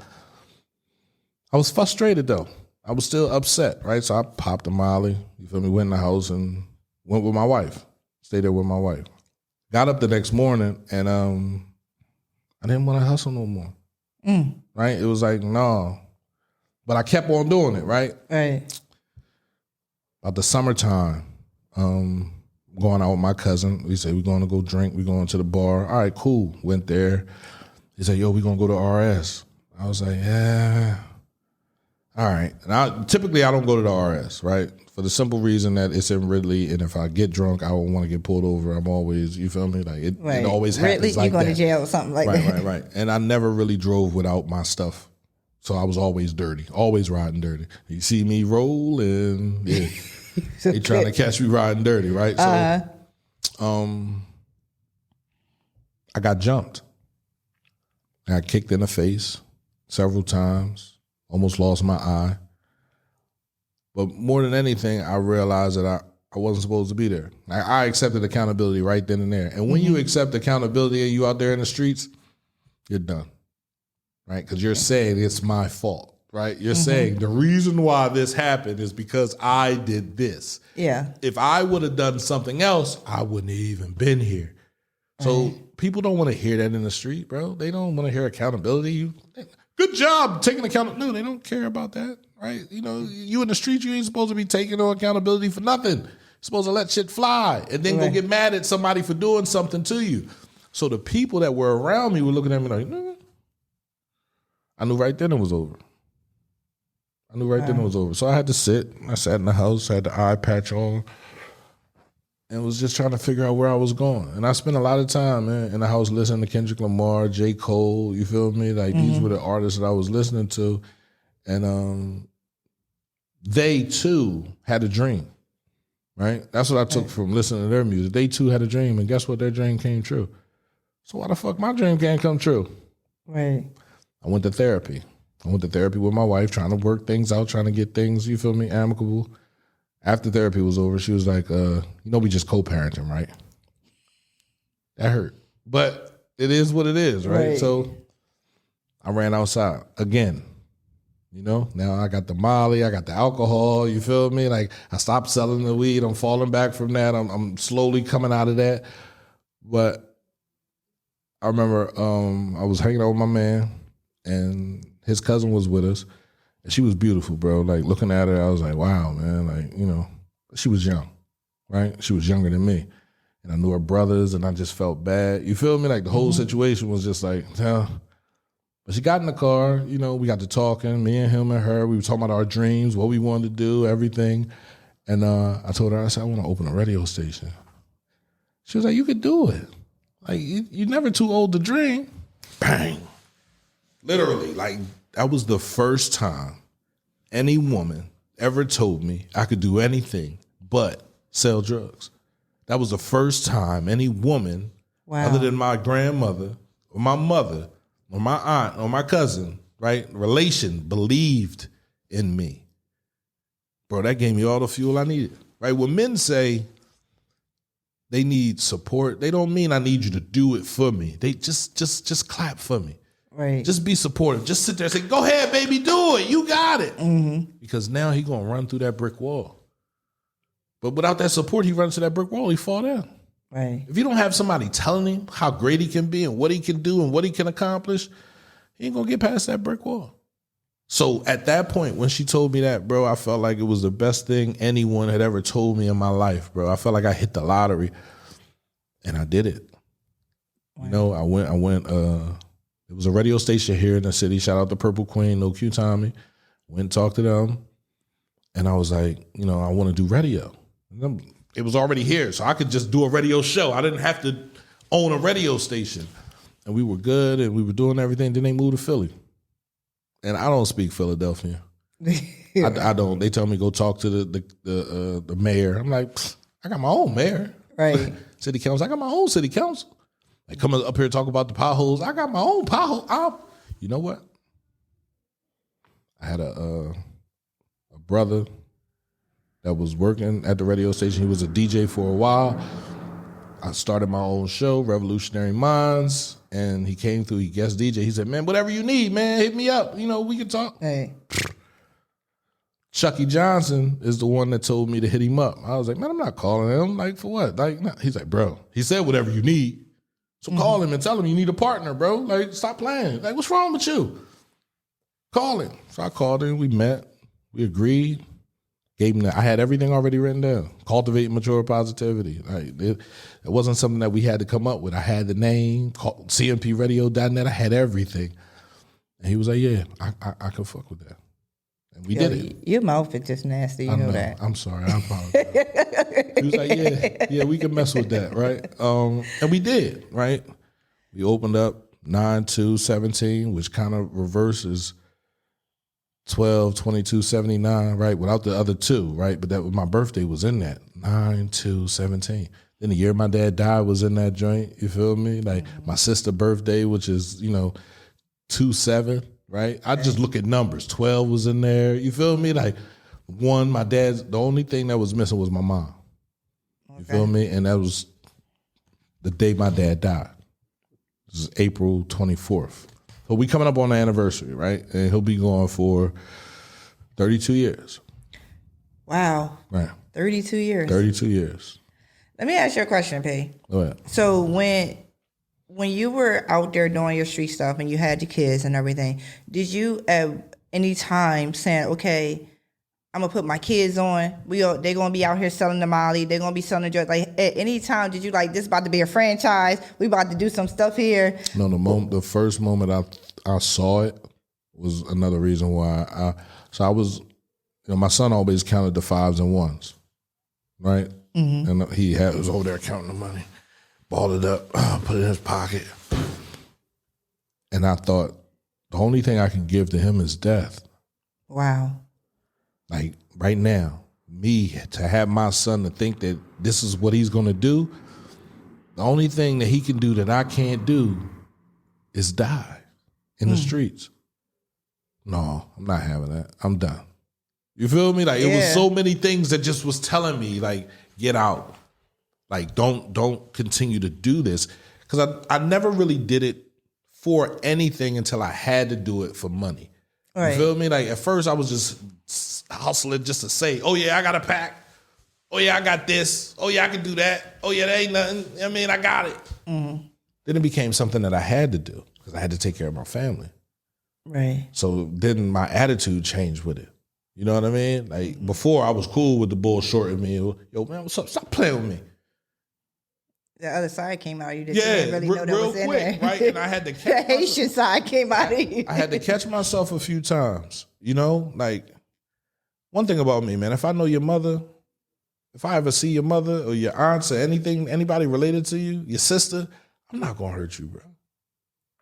I was frustrated though. I was still upset, right? So I popped a Molly. You feel me? Went in the house and went with my wife. Stayed there with my wife. Got up the next morning and I didn't want to hustle no more. Right? It was like no. But I kept on doing it, right? Right. About the summertime, going out with my cousin. We said, we're going to go drink. We're going to the bar. All right, cool. Went there. He said, yo, we're going to go to RS. I was like, yeah. All right. And typically, I don't go to the RS, right? For the simple reason that it's in Ridley, and if I get drunk, I don't want to get pulled over. I'm always, you feel me? Like it always happens Ridley, like you going that. to jail or something like that. Right. And I never really drove without my stuff. So I was always dirty, always riding dirty. You see me rolling, yeah. They trying to catch me riding dirty, right? So, I got jumped. I got kicked in the face several times, almost lost my eye. But more than anything, I realized that I wasn't supposed to be there. I accepted accountability right then and there. And when you accept accountability and you out there in the streets, you're done. Right? Because you're saying it's my fault, right? You're saying the reason why this happened is because I did this. Yeah. If I would have done something else, I wouldn't have even been here. So people don't want to hear that in the street, bro. They don't want to hear accountability. Good job taking accountability. No, they don't care about that, right? You in the street, you ain't supposed to be taking no accountability for nothing. supposed to let shit fly and then go get mad at somebody for doing something to you. So the people that were around me were looking at me like, nah. I knew right then it was over. So I had to sit. I sat in the house, had the eye patch on, and was just trying to figure out where I was going. And I spent a lot of time, man, in the house listening to Kendrick Lamar, J. Cole, you feel me? Like, these were the artists that I was listening to. And they, too, had a dream, right? That's what I took from listening to their music. They, too, had a dream, and guess what? Their dream came true. So why the fuck my dream can't come true? Right. I went to therapy. With my wife, trying to work things out, trying to get things, you feel me, amicable. After therapy was over, she was like, we just co-parenting, right? That hurt. But it is what it is, right? So I ran outside again. Now I got the Molly, I got the alcohol, you feel me? Like, I stopped selling the weed. I'm falling back from that. I'm slowly coming out of that. But I remember I was hanging out with my man, and his cousin was with us. And she was beautiful, bro. Like, looking at her, I was like, wow, man. Like, she was young, right? She was younger than me. And I knew her brothers, and I just felt bad. You feel me? Like, the whole situation was just like, But she got in the car, we got to talking, me and him and her. We were talking about our dreams, what we wanted to do, everything. And I told her, I said, I want to open a radio station. She was like, you could do it. Like, you're never too old to dream. Bang. Literally, like, that was the first time any woman ever told me I could do anything but sell drugs. That was the first time any woman, other than my grandmother or my mother or my aunt or my cousin, right, relation, believed in me. Bro, that gave me all the fuel I needed, right? When men say they need support, they don't mean I need you to do it for me. They just clap for me. Right. Just be supportive. Just sit there and say, go ahead, baby, do it. You got it. Mm-hmm. Because now he going to run through that brick wall. But without that support, he runs to that brick wall, he fall down. Right. If you don't have somebody telling him how great he can be and what he can do and what he can accomplish, he ain't going to get past that brick wall. So at that point, when she told me that, bro, I felt like it was the best thing anyone had ever told me in my life, bro. I felt like I hit the lottery, and I did it. Wow. I went, it was a radio station here in the city. Shout out to Purple Queen, No Q Tommy. Went and talked to them. And I was like, I want to do radio. And it was already here, so I could just do a radio show. I didn't have to own a radio station. And we were good, and we were doing everything. Then they moved to Philly. And I don't speak Philadelphia. I don't. They tell me go talk to the mayor. I'm like, I got my own mayor. Right. City council. I got my own city council. They come up here talk about the potholes. I got my own pothole. You know what? I had a brother that was working at the radio station. He was a DJ for a while. I started my own show, Revolutionary Minds, and he came through. He guest DJ. He said, "Man, whatever you need, man, hit me up. We can talk." Hey. Chucky Johnson is the one that told me to hit him up. I was like, "Man, I'm not calling him. Like, for what?" Like, no. He's like, "Bro," he said, "whatever you need." So call him and tell him you need a partner, bro. Like, stop playing. Like, what's wrong with you? Call him. So I called him. We met. We agreed. Gave him I had everything already written down. Cultivate mature positivity. Like, it wasn't something that we had to come up with. I had the name, cmpradio.net. I had everything. And he was like, yeah, I can fuck with that. And we did it. Your mouth is just nasty. You know that. I'm sorry. I apologize. He was like, yeah, we can mess with that, right? And we did, right? We opened up 9/2/17, which kind of reverses 12/22/79, right? Without the other two, right? But my birthday was in that 9/2/17. Then the year my dad died was in that joint. You feel me? Like my sister's birthday, which is 2/7, right? I just look at numbers. 12 was in there. You feel me? Like my dad's. The only thing that was missing was my mom. You feel me? And that was the day my dad died. This is April 24th. So we coming up on the anniversary, right? And he'll be going for 32 years. Wow. Right. 32 years. 32 years. Let me ask you a question, P. Go ahead. So when you were out there doing your street stuff and you had your kids and everything, did you at any time saying, okay, I'm gonna put my kids on. They're gonna be out here selling the Molly. They're gonna be selling the drugs. Like at any time, did you like this about to be a franchise? We about to do some stuff here. No, the first moment I saw it was another reason why I was, my son always counted the 5s and 1s, right? Mm-hmm. And he was over there counting the money, balled it up, put it in his pocket. And I thought, the only thing I can give to him is death. Wow. Like right now, me to have my son to think that this is what he's gonna do, the only thing that he can do that I can't do is die in the streets. No, I'm not having that. I'm done. You feel me? Like it was so many things that just was telling me, like, get out. Like don't continue to do this. Because I never really did it for anything until I had to do it for money. Right. You feel me? Like at first I was just hustling just to say, oh yeah, I got a pack. Oh yeah, I got this. Oh yeah, I can do that. Oh yeah, that ain't nothing. I mean, I got it. Mm-hmm. Then it became something that I had to do because I had to take care of my family. Right. So then my attitude changed with it. You know what I mean? Like before I was cool with the bull shorting me. Yo, man, what's up? Stop playing with me. The other side came out. You didn't really know that was in there. Right? And I had to catch the Haitian side came out of you. I had to catch myself a few times. You know, like one thing about me, man, if I know your mother, if I ever see your mother or your aunts or anybody related to you, your sister, I'm not gonna hurt you, bro.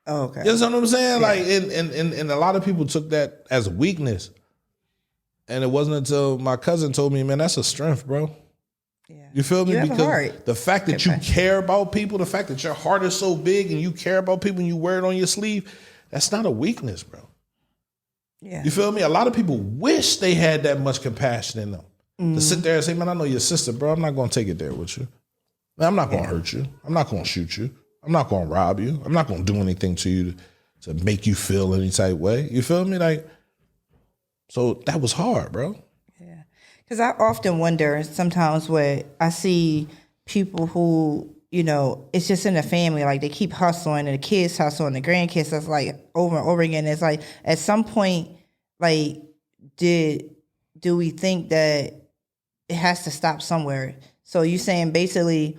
Oh, okay. You know what I'm saying? Yeah. Like, and a lot of people took that as a weakness. And it wasn't until my cousin told me, man, that's a strength, bro. Yeah. You feel me? You have because a heart. The fact that you care about people, the fact that your heart is so big and you care about people and you wear it on your sleeve, that's not a weakness, bro. Yeah. You feel me? A lot of people wish they had that much compassion in them. To sit there and say, man, I know your sister, bro. I'm not going to take it there with you. Man, I'm not going to hurt you. I'm not going to shoot you. I'm not going to rob you. I'm not going to do anything to you to make you feel any type way. You feel me? Like, so that was hard, bro. Yeah. Because I often wonder sometimes where I see people who, it's just in the family, like they keep hustling and the kids hustle and the grandkids, that's like over and over again. It's like at some point, like, do we think that it has to stop somewhere? So you saying basically,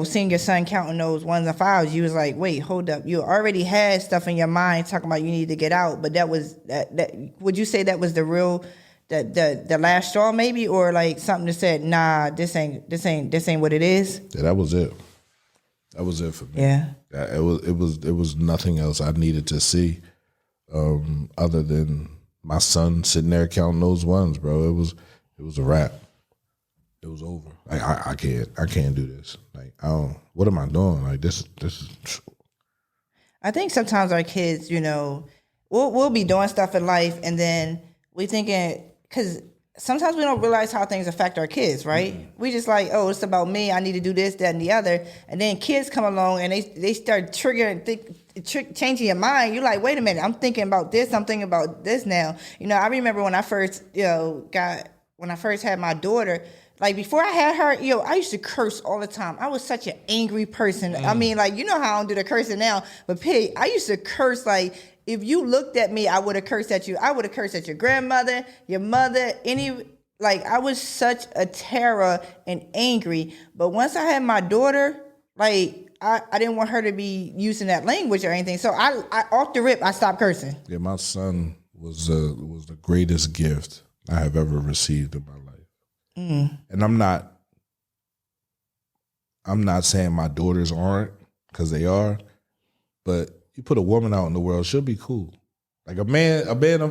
seeing your son counting those 1s and 5s, you was like, wait, hold up. You already had stuff in your mind talking about you need to get out, but that was that would you say that was the real the last straw maybe, or like something that said, nah, this ain't what it is? Yeah, that was it. That was it for me. Yeah. It was nothing else I needed to see other than my son sitting there counting those 1s, bro. It was a wrap. It was over. Like I can't do this. Like what am I doing? Like this is. I think sometimes our kids, we'll be doing stuff in life, and then we thinking, because sometimes we don't realize how things affect our kids, right? Mm-hmm. We just like, oh, it's about me. I need to do this, that, and the other, and then kids come along and they start triggering, changing your mind. You're like, wait a minute, I'm thinking about this. I'm thinking about this now. I remember when I first, when I first had my daughter. Like, before I had her, I used to curse all the time. I was such an angry person. I mean, like, you know how I don't do the cursing now. But, Pig, I used to curse, like, if you looked at me, I would have cursed at you. I would have cursed at your grandmother, your mother, I was such a terror and angry. But once I had my daughter, like, I didn't want her to be using that language or anything. So, I off the rip, I stopped cursing. Yeah, my son was the greatest gift I have ever received in my life. Mm. And I'm not saying my daughters aren't, because they are, but you put a woman out in the world, she'll be cool. Like a man,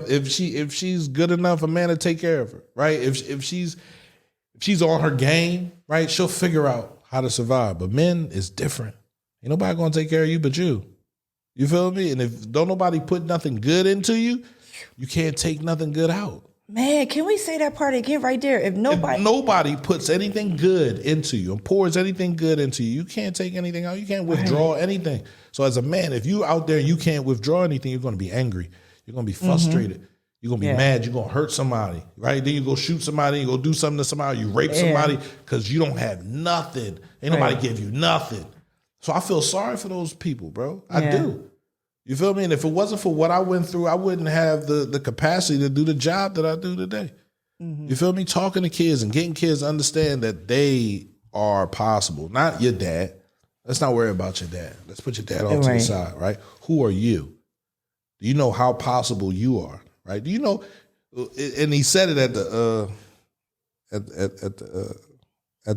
if she's good enough, a man will take care of her, right? If she's on her game, right, she'll figure out how to survive. But men is different. Ain't nobody gonna take care of you but you. You feel me? And if don't nobody put nothing good into you, you can't take nothing good out. Man, can we say that part again right there? If nobody puts anything good into you and pours anything good into you, you can't take anything out. You can't withdraw anything. So as a man, if you out there and you can't withdraw anything, you're going to be angry. You're going to be frustrated. Mm-hmm. You're going to be mad. You're going to hurt somebody, right? Then you go shoot somebody. You go do something to somebody. You rape somebody because you don't have nothing. Ain't nobody give you nothing. So I feel sorry for those people, bro. I do. You feel me? And if it wasn't for what I went through, I wouldn't have the capacity to do the job that I do today. You feel me? Talking to kids and getting kids to understand that they are possible. Not your dad. Let's not worry about your dad. Let's put your dad off to the side, right? Who are you? Do you know how possible you are, right? Do you know? And he said it at the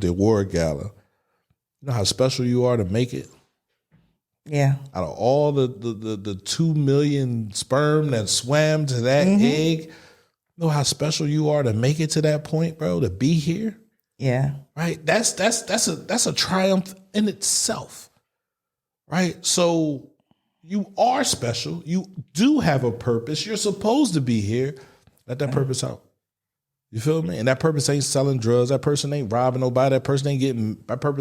award gala. You know how special you are to make it? Yeah. Out of all the 2 million sperm that swam to that egg, know how special you are to make it to that point, bro, to be here? Yeah. Right? That's a triumph in itself. Right? So you are special. You do have a purpose. You're supposed to be here. Let that purpose out. You feel me? And that purpose ain't selling drugs. That person ain't robbing nobody. That purpose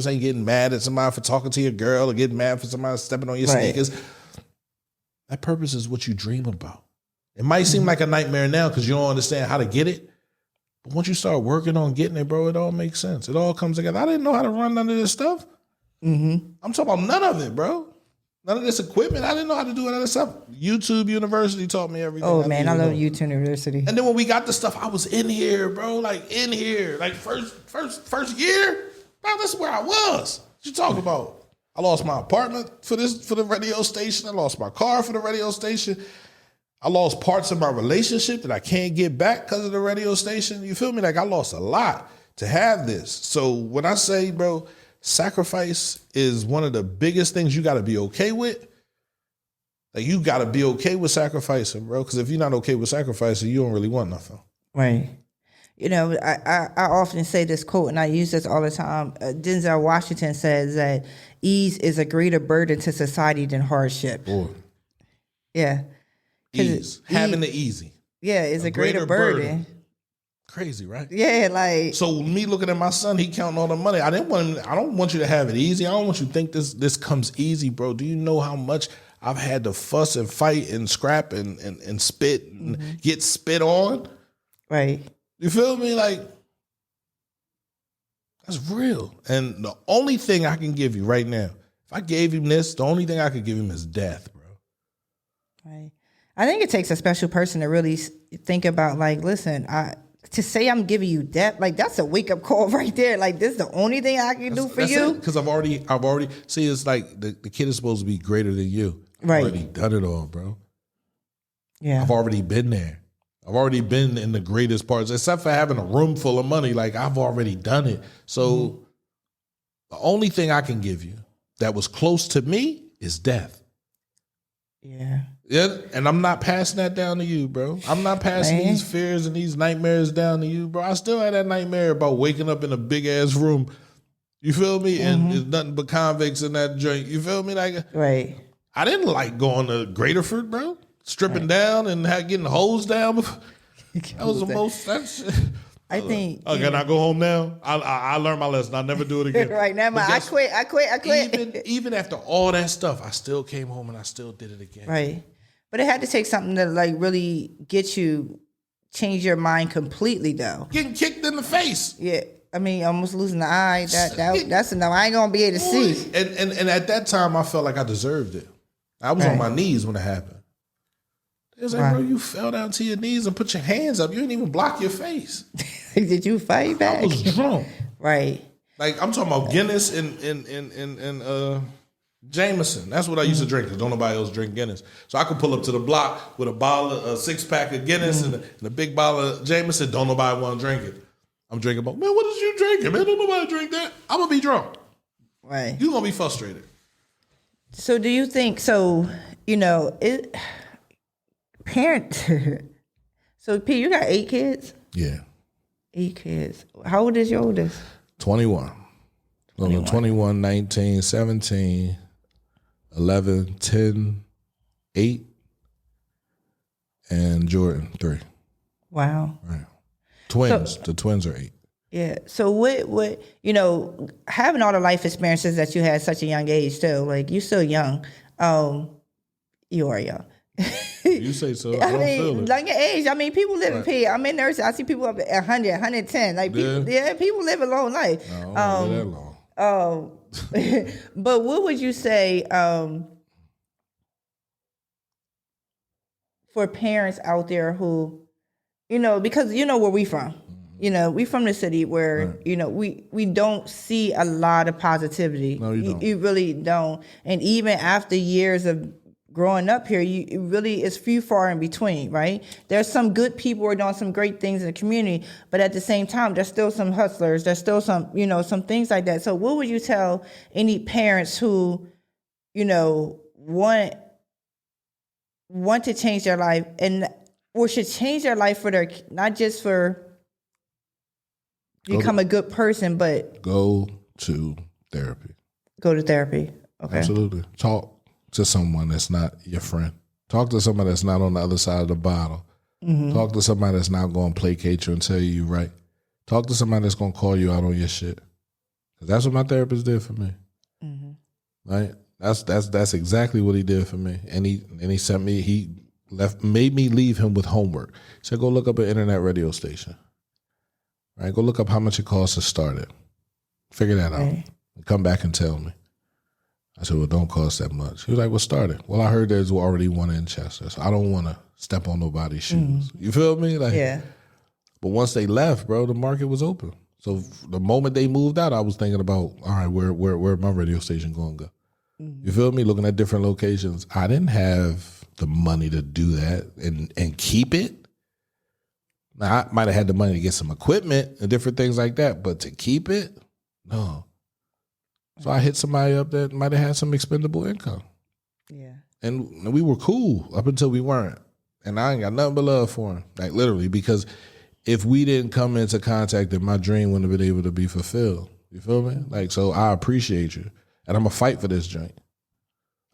ain't getting mad at somebody for talking to your girl or getting mad for somebody stepping on your sneakers. That purpose is what you dream about. It might seem like a nightmare now because you don't understand how to get it. But once you start working on getting it, bro, it all makes sense. It all comes together. I didn't know how to run none of this stuff. I'm talking about none of it, bro. None of this equipment. I didn't know how to do any of this stuff. YouTube University taught me everything. Oh, man, I love YouTube University. And then when we got the stuff, I was in here, bro. Like, in here. Like, first year, bro, that's where I was. What you talking about? I lost my apartment for the radio station. I lost my car for the radio station. I lost parts of my relationship that I can't get back because of the radio station. You feel me? Like, I lost a lot to have this. So when I say, bro, sacrifice is one of the biggest things you got to be okay with. Like, you got to be okay with sacrificing, bro. Because if you're not okay with sacrificing, you don't really want nothing. Right. You know, I often say this quote, and I use this all the time. Denzel Washington says that ease is a greater burden to society than hardship. Boy. Yeah. Ease. Having the easy. Yeah, it's a greater burden. Crazy, right? Yeah, like. So me looking at my son, he counting all the money. I don't want you to have it easy. I don't want you to think this comes easy, bro. Do you know how much I've had to fuss and fight and scrap and spit and get spit on? Right. You feel me? Like, that's real. And the only thing I can give you right now, if I gave him this, the only thing I could give him is death, bro. Right. I think it takes a special person to really think about, like, listen, to say I'm giving you death, like, that's a wake up call right there. Like, this is the only thing I can do for you. Because I've already see, it's like the kid is supposed to be greater than you. Right. I've already done it all, bro. Yeah. I've already been there. I've already been in the greatest parts, except for having a room full of money. Like, I've already done it. So the only thing I can give you that was close to me is death. Yeah. Yeah, and I'm not passing that down to you, bro. I'm not passing these fears and these nightmares down to you, bro. I still had that nightmare about waking up in a big ass room. You feel me? And there's nothing but convicts in that joint. You feel me? Like, right. I didn't like going to Greaterford, bro. Stripping down and getting hosed down. That was the most. I think. Oh, can I go home now? I learned my lesson. I'll never do it again. Right now, I quit. Even after all that stuff, I still came home and I still did it again. Right. But it had to take something to, like, really change your mind completely, though. Getting kicked in the face. Yeah. I mean, almost losing the eye. That's enough. I ain't gonna be able to see. And at that time, I felt like I deserved it. I was on my knees when it happened. It was like, bro, you fell down to your knees and put your hands up. You didn't even block your face. Did you fight back? I was drunk. Right. Like, I'm talking about Guinness and Jameson. That's what I used to drink, because don't nobody else drink Guinness. So I could pull up to the block with a six-pack of Guinness and a big bottle of Jameson. Don't nobody want to drink it. I'm drinking about, man, what is you drinking? Man, don't nobody drink that. I'm going to be drunk. Right. You're going to be frustrated. So do you think, so P, you got 8 kids? Yeah. 8 kids. How old is your oldest? 21. 21, 19, 17, 11, 10, 8, and Jordan 3. Wow. Right. Twins. The twins are 8. Yeah. So what having all the life experiences that you had at such a young age too, like, you still young. You are young. You say so. I don't feel it. Like your age. I mean, people live in P. I'm in nursing. I see people up at 100, 110. Like, people live a long life. No, I don't live that long. But what would you say for parents out there who, because where we from, we from the city where, we don't see a lot of positivity. No, you don't. You really don't. And even after years of growing up here, it really is few far in between, right? There's some good people who are doing some great things in the community, but at the same time, there's still some hustlers. There's still some, some things like that. So what would you tell any parents who, want to change their life or should change their life for their, not just for become a good person, but go to therapy. Go to therapy. Okay. Absolutely. Talk to someone that's not your friend. Talk to somebody that's not on the other side of the bottle. Mm-hmm. Talk to somebody that's not going to placate you and tell you you're right. Talk to somebody that's going to call you out on your shit. Because that's what my therapist did for me. Mm-hmm. Right? That's exactly what he did for me. And he sent me, made me leave him with homework. He said, go look up an internet radio station. Right? Go look up how much it costs to start it. Figure that out. And come back and tell me. I said, well, don't cost that much. He was like, well, start it. Well, I heard there's already one in Chester, so I don't want to step on nobody's shoes. You feel me? Yeah. But once they left, bro, the market was open. So the moment they moved out, I was thinking about, all right, where my radio station going to go? You feel me? Looking at different locations. I didn't have the money to do that and keep it. Now, I might have had the money to get some equipment and different things like that, but to keep it, no. So I hit somebody up that might have had some expendable income. Yeah. And we were cool up until we weren't. And I ain't got nothing but love for him. Like literally, because if we didn't come into contact, then my dream wouldn't have been able to be fulfilled. You feel me? Like, so I appreciate you. And I'm going to fight for this drink.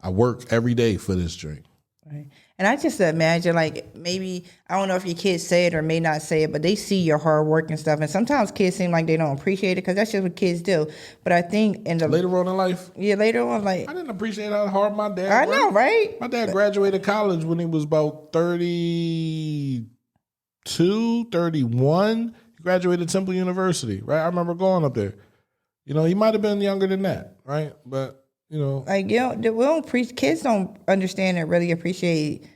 I work every day for this drink. Right. And I just imagine, like, maybe, I don't know if your kids say it or may not say it, but they see your hard work and stuff. And sometimes kids seem like they don't appreciate it because that's just what kids do. But I think later on in life? Yeah, later on, like. I didn't appreciate how hard my dad worked. I know, right? My dad graduated college when he was about 32, 31. He graduated Temple University, right? I remember going up there. He might have been younger than that, right? But. Like, we don't kids don't understand and really appreciate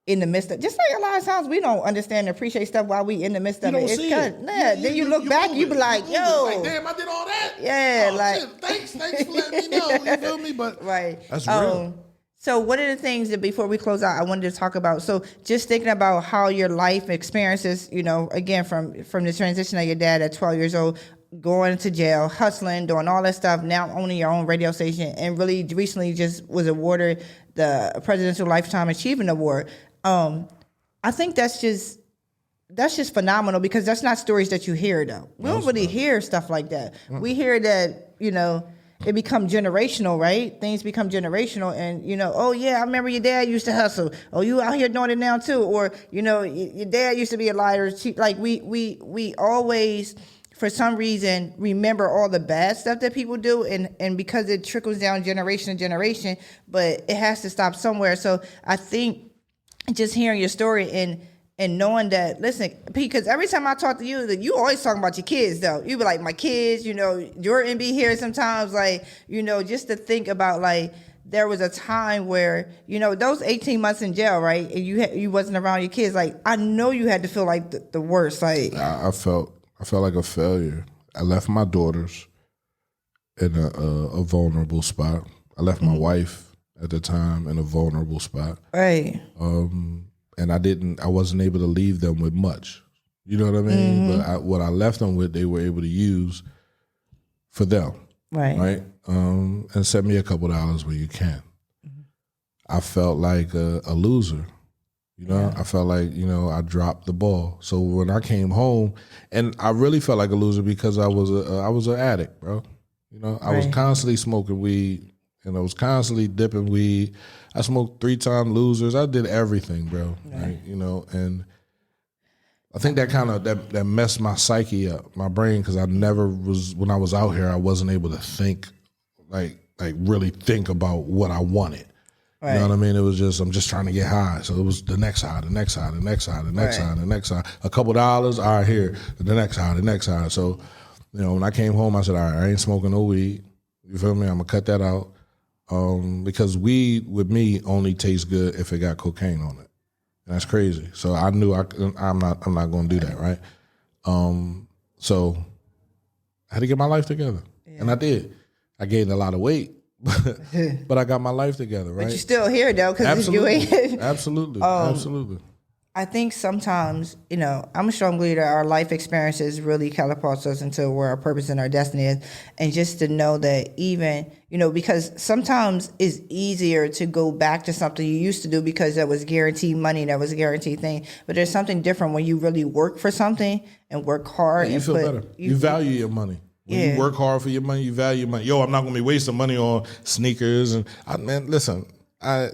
in the midst of, just like a lot of times we don't understand and appreciate stuff while we in the midst of it. It's kind of, then you look back, you be like, yo. Like, damn, I did all that? Yeah, Shit, thanks for letting me know. You feel me? But right. That's real. So one of the things that before we close out, I wanted to talk about, so just thinking about how your life experiences, again, from the transition of your dad at 12 years old, going to jail, hustling, doing all that stuff, now owning your own radio station, and really recently just was awarded the Presidential Lifetime Achievement Award. I think that's just phenomenal because that's not stories that you hear, though. We don't really hear stuff like that. We hear that, it become generational, right? Things become generational, and oh yeah, I remember your dad used to hustle. Oh, you out here doing it now too, or your dad used to be a liar. Like we always, for some reason, remember all the bad stuff that people do, and because it trickles down generation to generation, but it has to stop somewhere. So I think just hearing your story and knowing that, listen, because every time I talk to you, that you always talking about your kids, though. You be like, my kids, Jordan be here sometimes, like, just to think about, like, there was a time where, those 18 months in jail, right, and you wasn't around your kids, like, I know you had to feel like the worst, like. I felt like a failure. I left my daughters in a vulnerable spot. I left my wife at the time in a vulnerable spot. Right. And I wasn't able to leave them with much. You know what I mean? But what I left them with, they were able to use for them. Right. And send me a couple dollars where you can. I felt like a loser. I felt like, I dropped the ball. So when I came home, and I really felt like a loser because I was an addict, bro. I was constantly smoking weed, and I was constantly dipping weed. I smoked 3-time losers. I did everything, bro. Right. And I think that kind of that messed my psyche up, my brain, because I never was, when I was out here, I wasn't able to think, like really think about what I wanted. Right. You know what I mean? It was just, I'm just trying to get high. So it was the next high, the next high, the next high, the next high, the next high. A couple dollars, all right, here, the next high, the next high. So, when I came home, I said, all right, I ain't smoking no weed. You feel me? I'm going to cut that out. Because weed, with me, only tastes good if it got cocaine on it. And that's crazy. So I knew I'm not going to do that, right? So I had to get my life together. Yeah. And I did. I gained a lot of weight, but I got my life together, right? But you're still here, though, because you ain't. Absolutely. Absolutely. I think sometimes, I'm a strong believer that our life experiences really catapult us into where our purpose and our destiny is. And just to know that even, because sometimes it's easier to go back to something you used to do because that was guaranteed money, that was a guaranteed thing. But there's something different when you really work for something and work hard. Yeah, you feel better. You value your money. When you work hard for your money, you value your money. Yo, I'm not going to be wasting money on sneakers. And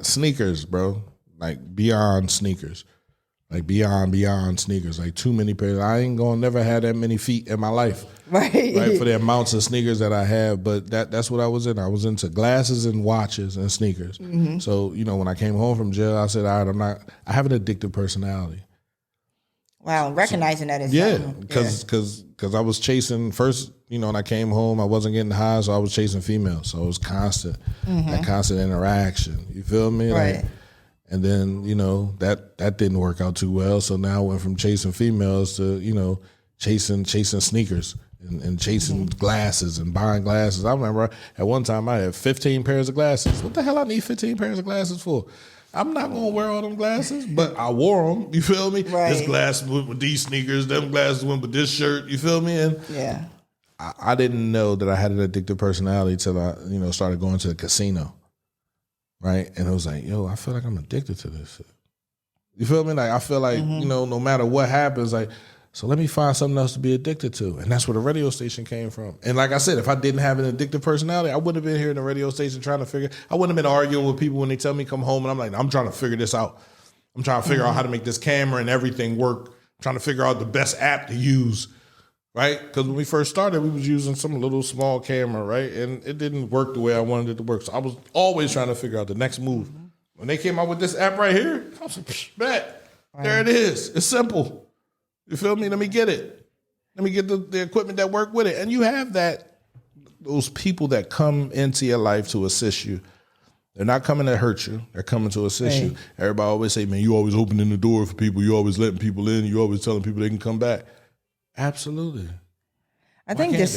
sneakers, bro, like beyond sneakers. Like beyond sneakers, like too many pairs. I ain't gonna never have that many feet in my life, right? For the amounts of sneakers that I have. But that's what I was in. I was into glasses and watches and sneakers. Mm-hmm. So when I came home from jail, I said, all right, I have an addictive personality. Wow, recognizing that is because I was chasing first. When I came home, I wasn't getting high, so I was chasing females. So it was constant, that constant interaction. You feel me? Right. Like, and then, that didn't work out too well. So now I went from chasing females to, chasing sneakers and chasing glasses and buying glasses. I remember at one time I had 15 pairs of glasses. What the hell I need 15 pairs of glasses for? I'm not going to wear all them glasses, but I wore them. You feel me? Right. This glass went with these sneakers. Them glasses went with this shirt. You feel me? And I didn't know that I had an addictive personality till I, started going to the casino. Right. And it was like, yo, I feel like I'm addicted to this shit. You feel me? Like, I feel like, no matter what happens, like, so let me find something else to be addicted to. And that's where the radio station came from. And like I said, if I didn't have an addictive personality, I wouldn't have been here in the radio station trying to I wouldn't have been arguing with people when they tell me come home. And I'm like, I'm trying to figure this out. I'm trying to figure out how to make this camera and everything work. I'm trying to figure out the best app to use. Right? Because when we first started, we was using some little small camera, right? And it didn't work the way I wanted it to work. So I was always trying to figure out the next move. When they came out with this app right here, I was like, bet. There it is. It's simple. You feel me? Let me get it. Let me get the equipment that work with it. And you have those people that come into your life to assist you. They're not coming to hurt you. They're coming to assist you. Everybody always say, man, you always opening the door for people. You always letting people in. You always telling people they can come back. Absolutely. I think the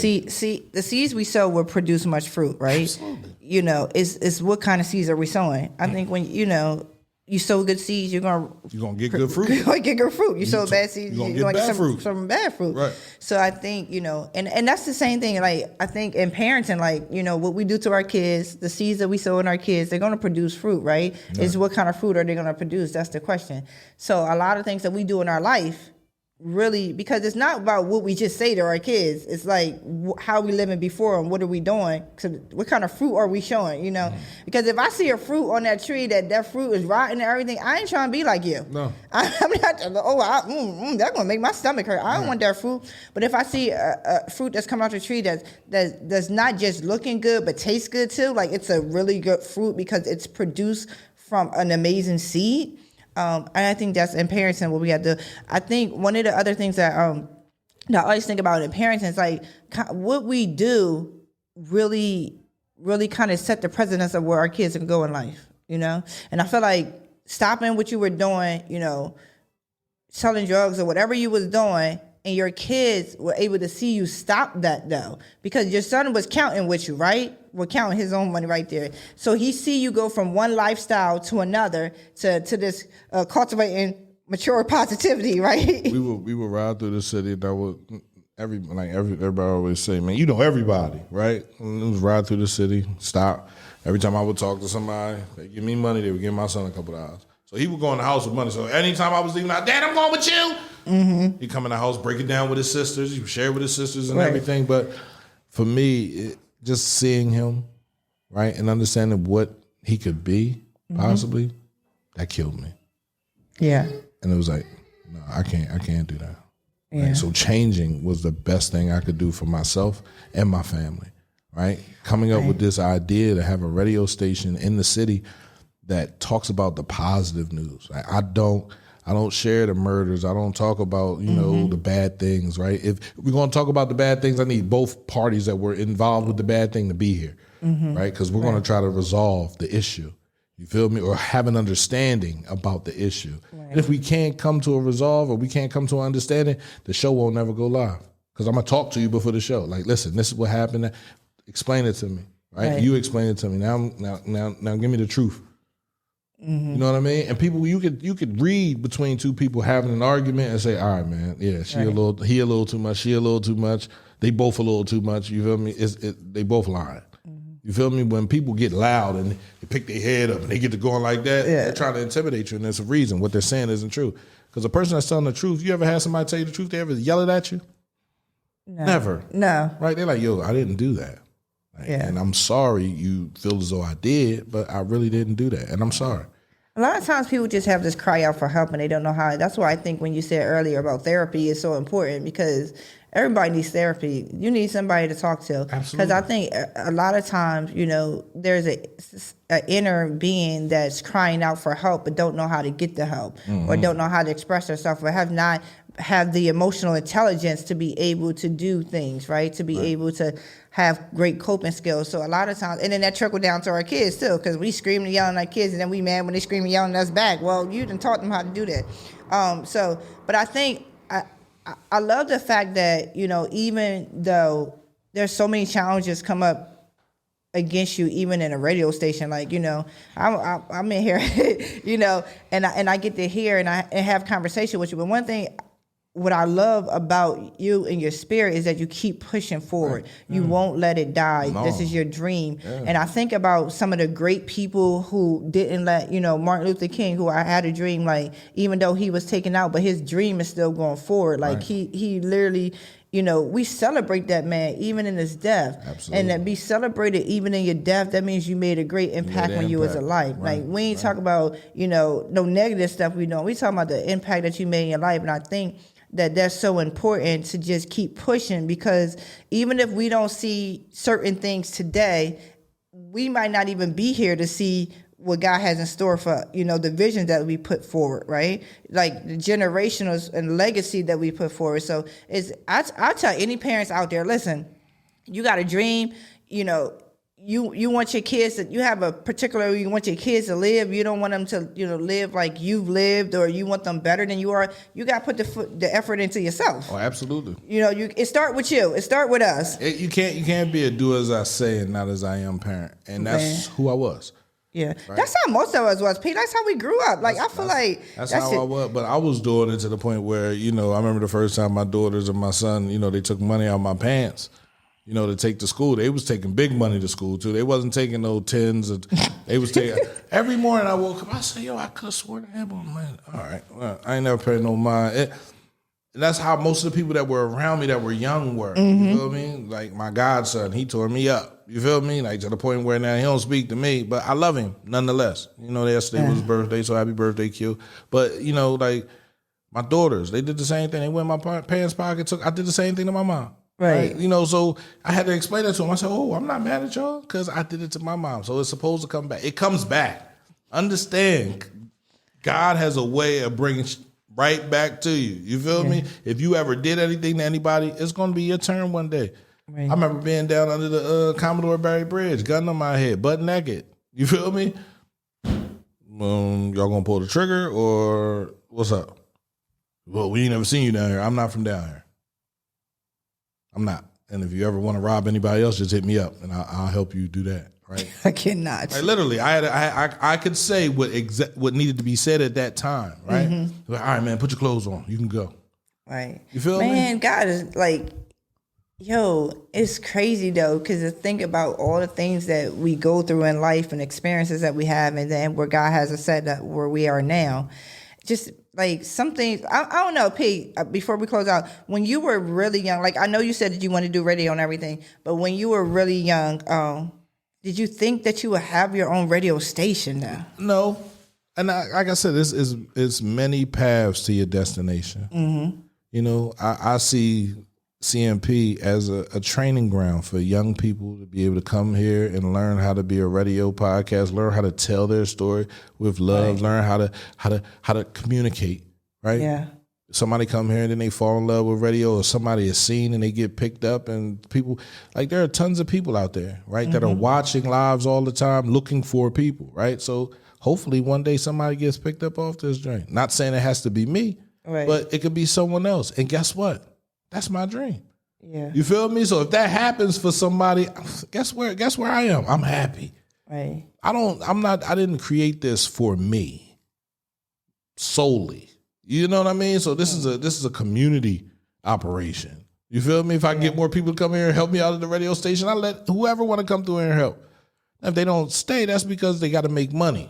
seeds we sow will produce much fruit, right? Absolutely. It's what kind of seeds are we sowing? I think when you sow good seeds, you're gonna get good fruit. You're gonna get good fruit. You sow bad seeds, you're gonna get some bad fruit. Right. So I think and that's the same thing. Like I think in parenting, like what we do to our kids, the seeds that we sow in our kids, they're gonna produce fruit, right? Is what kind of fruit are they gonna produce? That's the question. So a lot of things that we do in our life. Really, because it's not about what we just say to our kids. It's like how we living before and what are we doing? So what kind of fruit are we showing? Because if I see a fruit on that tree that fruit is rotten and everything, I ain't trying to be like you. No, I'm not. That's gonna make my stomach hurt. I don't want that fruit. But if I see a fruit that's coming out the tree that's not just looking good but tastes good too, like it's a really good fruit because it's produced from an amazing seed. And I think that's in parenting what we have to. I think one of the other things that I always think about in parenting is like what we do really, really kind of set the precedence of where our kids can go in life, And I feel like stopping what you were doing, selling drugs or whatever you was doing, and your kids were able to see you stop that though, because your son was counting with you, right? We're counting his own money right there. So he see you go from one lifestyle to another to this cultivating mature positivity, right? We would ride through the city. That would everybody always say, man, you know everybody, right? And it was ride through the city, stop. Every time I would talk to somebody, they give me money, they would give my son a couple of dollars. So he would go in the house with money. So anytime I was leaving out, Dad, I'm going with you. Mm-hmm. He'd come in the house, break it down with his sisters. He would share with his sisters and everything. But for me, just seeing him, right, and understanding what he could be, possibly, that killed me. Yeah. And it was like, no, I can't do that. Yeah. Right? So changing was the best thing I could do for myself and my family, right? Coming up with this idea to have a radio station in the city that talks about the positive news. I don't share the murders. I don't talk about, the bad things, right? If we're going to talk about the bad things, I need both parties that were involved with the bad thing to be here, right? Because we're going to try to resolve the issue. You feel me? Or have an understanding about the issue. Right. And if we can't come to a resolve or we can't come to an understanding, the show won't never go live because I'm gonna talk to you before the show. Like, listen, this is what happened. Explain it to me, right? You explain it to me. Now, give me the truth. Mm-hmm. You know what I mean? And people, you could read between two people having an argument and say, all right, man, yeah, he a little too much, she a little too much, they both a little too much. You feel me? They both lying. Mm-hmm. You feel me? When people get loud and they pick their head up and they get to going like that, they're trying to intimidate you, and there's a reason. What they're saying isn't true. Because a person that's telling the truth, you ever had somebody tell you the truth, they ever yell it at you? No. Never. No. Right? They're like, yo, I didn't do that. And I'm sorry you feel as though I did, but I really didn't do that. And I'm sorry. A lot of times people just have this cry out for help and they don't know how. That's why I think when you said earlier about therapy is so important, because everybody needs therapy. You need somebody to talk to. Absolutely. Because I think a lot of times, there's an inner being that's crying out for help but don't know how to get the help, or don't know how to express themselves, or have the emotional intelligence to be able to do things, right? To be able to have great coping skills. So a lot of times, and then that trickle down to our kids too, because we scream and yelling at kids, and then we mad when they scream and yelling at us back. Well, you done taught them how to do that. But I think I love the fact that, even though there's so many challenges come up against you, even in a radio station, like, I'm in here, and I get to hear and have conversation with you. But one thing, what I love about you and your spirit is that you keep pushing forward. Right. You won't let it die. No. This is your dream. Yeah. And I think about some of the great people who didn't let, Martin Luther King, who I had a dream, like, even though he was taken out, but his dream is still going forward. Like, he literally, we celebrate that man even in his death. Absolutely. And that be celebrated even in your death, that means you made a great impact when you was alive. Right. Like, we ain't talk about, no negative stuff we talking about the impact that you made in your life. And I think that's so important to just keep pushing, because even if we don't see certain things today, we might not even be here to see what God has in store for, the visions that we put forward, right? Like the generational and legacy that we put forward. So I tell any parents out there, listen, you got a dream, you want your kids to, you have a particular, you want your kids to live. You don't want them to, live like you've lived, or you want them better than you are. You got to put the effort into yourself. Oh, absolutely. It start with you. It start with us. You can't be a do as I say and not as I am parent. And that's who I was. Yeah. Right? That's how most of us was, Pete. That's how we grew up. Like, I feel like that's how I was. But I was doing it to the point where, I remember the first time my daughters and my son, they took money out of my pants, to take to school. They was taking big money to school too. They wasn't taking no tens. They was taking every morning. I woke up. I said, "Yo, I could have sworn to heaven, man. All right, well, I ain't never paid no mind." And that's how most of the people that were around me that were young were. Mm-hmm. You feel me? Like my godson, he tore me up. You feel me? Like to the point where now he don't speak to me, but I love him nonetheless. Yesterday was his birthday, so happy birthday, Q. But like my daughters, they did the same thing. They went in my pants pocket. I did the same thing to my mom. Right. So I had to explain that to him. I said, "Oh, I'm not mad at y'all because I did it to my mom. So it's supposed to come back. It comes back. Understand, God has a way of bringing right back to you. You feel me? If you ever did anything to anybody, it's going to be your turn one day." Right. I remember being down under the Commodore Barry Bridge, gun on my head, butt naked. You feel me? Y'all going to pull the trigger or what's up? Well, we ain't never seen you down here. I'm not from down here. I'm not. And if you ever want to rob anybody else, just hit me up and I'll help you do that. Right? I cannot. Like, literally, I could say what needed to be said at that time. Right? Mm-hmm. Like, all right, man, put your clothes on. You can go. Right. You feel me? Man, God is like, it's crazy though, because to think about all the things that we go through in life and experiences that we have, and then where God has us set up where we are now. Just like some things, I don't know, Pete, before we close out, when you were really young, like I know you said that you want to do radio and everything, but when you were really young, did you think that you would have your own radio station now? No. And like I said, it's many paths to your destination. Mm-hmm. I see CMP as a training ground for young people to be able to come here and learn how to be a radio podcast, learn how to tell their story with love, learn how to communicate, right? Yeah. Somebody come here and then they fall in love with radio, or somebody is seen and they get picked up, and people, like there are tons of people out there, right, that are watching lives all the time looking for people, right? So hopefully one day somebody gets picked up off this joint. Not saying it has to be me, but it could be someone else. And guess what? That's my dream. Yeah. You feel me? So if that happens for somebody, guess where I am? I'm happy. Right. I didn't create this for me solely. You know what I mean? So this is a community operation. You feel me? If I get more people to come here and help me out at the radio station, I let whoever want to come through here and help. If they don't stay, that's because they got to make money.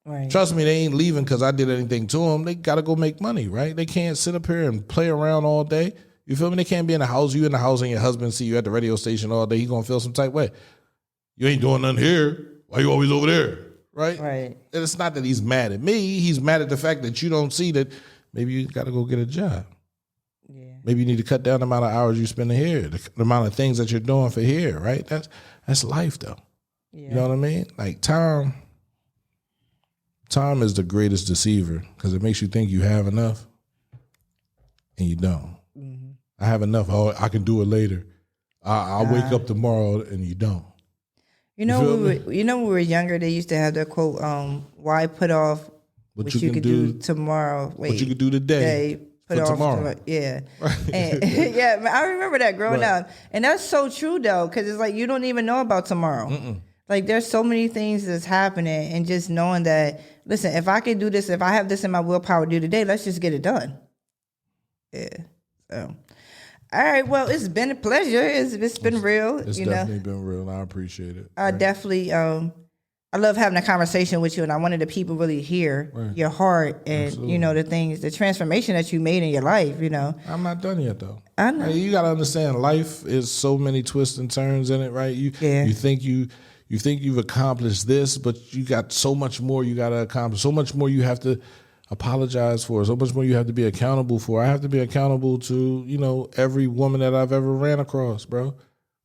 Right. Trust me, they ain't leaving because I did anything to them. They got to go make money, right? They can't sit up here and play around all day. You feel me? They can't be in the house. You in the house and your husband see you at the radio station all day. He going to feel some type way. You ain't doing nothing here. Why you always over there? Right? Right. And it's not that he's mad at me. He's mad at the fact that you don't see that maybe you got to go get a job. Yeah. Maybe you need to cut down the amount of hours you spend here, the amount of things that you're doing for here, right? That's life, though. Yeah. You know what I mean? Like time is the greatest deceiver because it makes you think you have enough and you don't. Mm-hmm. I have enough. Oh, I can do it later. I'll wake up tomorrow and you don't. When we were younger, they used to have that quote, why put off what you could do tomorrow? Wait, what you could do today put off tomorrow. Yeah. Right. And, yeah, I remember that growing up. And that's so true, though, because it's like you don't even know about tomorrow. Mm-mm. Like there's so many things that's happening and just knowing that, listen, if I can do this, if I have this in my willpower to do today, let's just get it done. Yeah. So, all right. Well, it's been a pleasure. It's been real. It's definitely been real. And I appreciate it. I definitely, I love having a conversation with you, and I wanted the people really hear your heart and, Absolutely. the things, the transformation that you made in your life, I'm not done yet, though. I know. Right? You got to understand, life is so many twists and turns in it, right? You think you've accomplished this, but you got so much more you got to accomplish, so much more you have to apologize for, so much more you have to be accountable for. I have to be accountable to, every woman that I've ever ran across, bro.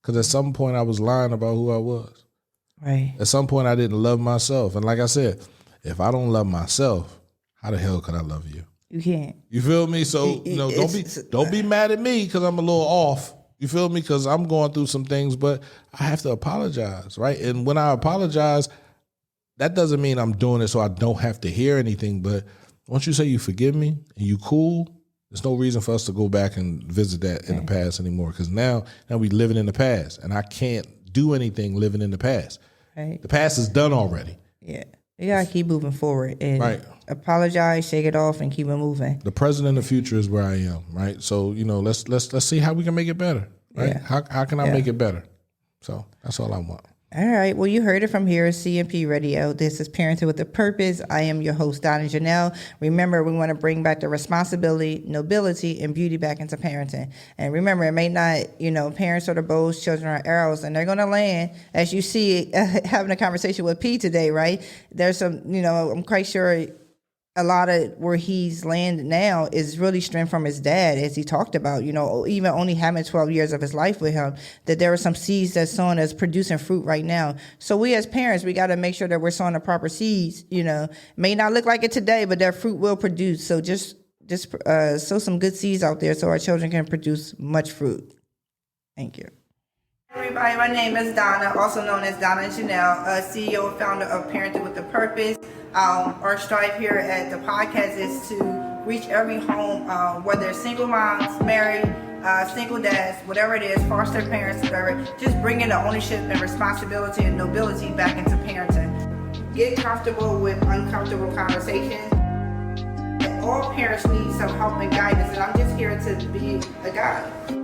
Because at some point I was lying about who I was. Right. At some point I didn't love myself. And like I said, if I don't love myself, how the hell could I love you? You can't. You feel me? So, don't be mad at me because I'm a little off. You feel me? Because I'm going through some things, but I have to apologize, right? And when I apologize, that doesn't mean I'm doing it so I don't have to hear anything. But once you say you forgive me and you cool, there's no reason for us to go back and visit that in the past anymore. Because now we living in the past, and I can't do anything living in the past. Right. The past is done already. Yeah. You gotta keep moving forward and apologize, shake it off, and keep it moving. The present and the future is where I am, right? So let's see how we can make it better, right? Yeah. How can I make it better? So that's all I want. All right. Well, you heard it from here at CMP Radio. This is Parenthood with a Purpose. I am your host, Donna Janelle. Remember, we want to bring back the responsibility, nobility, and beauty back into parenting. And remember, it may not, parents are the bows, children are arrows, and they're going to land, as you see, having a conversation with P today, right? There's some, I'm quite sure a lot of where he's landed now is really strength from his dad, as he talked about, even only having 12 years of his life with him, that there are some seeds that's sown that's producing fruit right now. So we as parents, we got to make sure that we're sowing the proper seeds, may not look like it today, but their fruit will produce. So just sow some good seeds out there so our children can produce much fruit. Thank you. Everybody, my name is Donna, also known as Donna Janelle, CEO and founder of Parenthood with a Purpose. Our strive here at the podcast is to reach every home, whether it's single moms, married, single dads, whatever it is, foster parents, whatever, just bringing the ownership and responsibility and nobility back into parenting. Get comfortable with uncomfortable conversations. All parents need some help and guidance, and I'm just here to be a guide.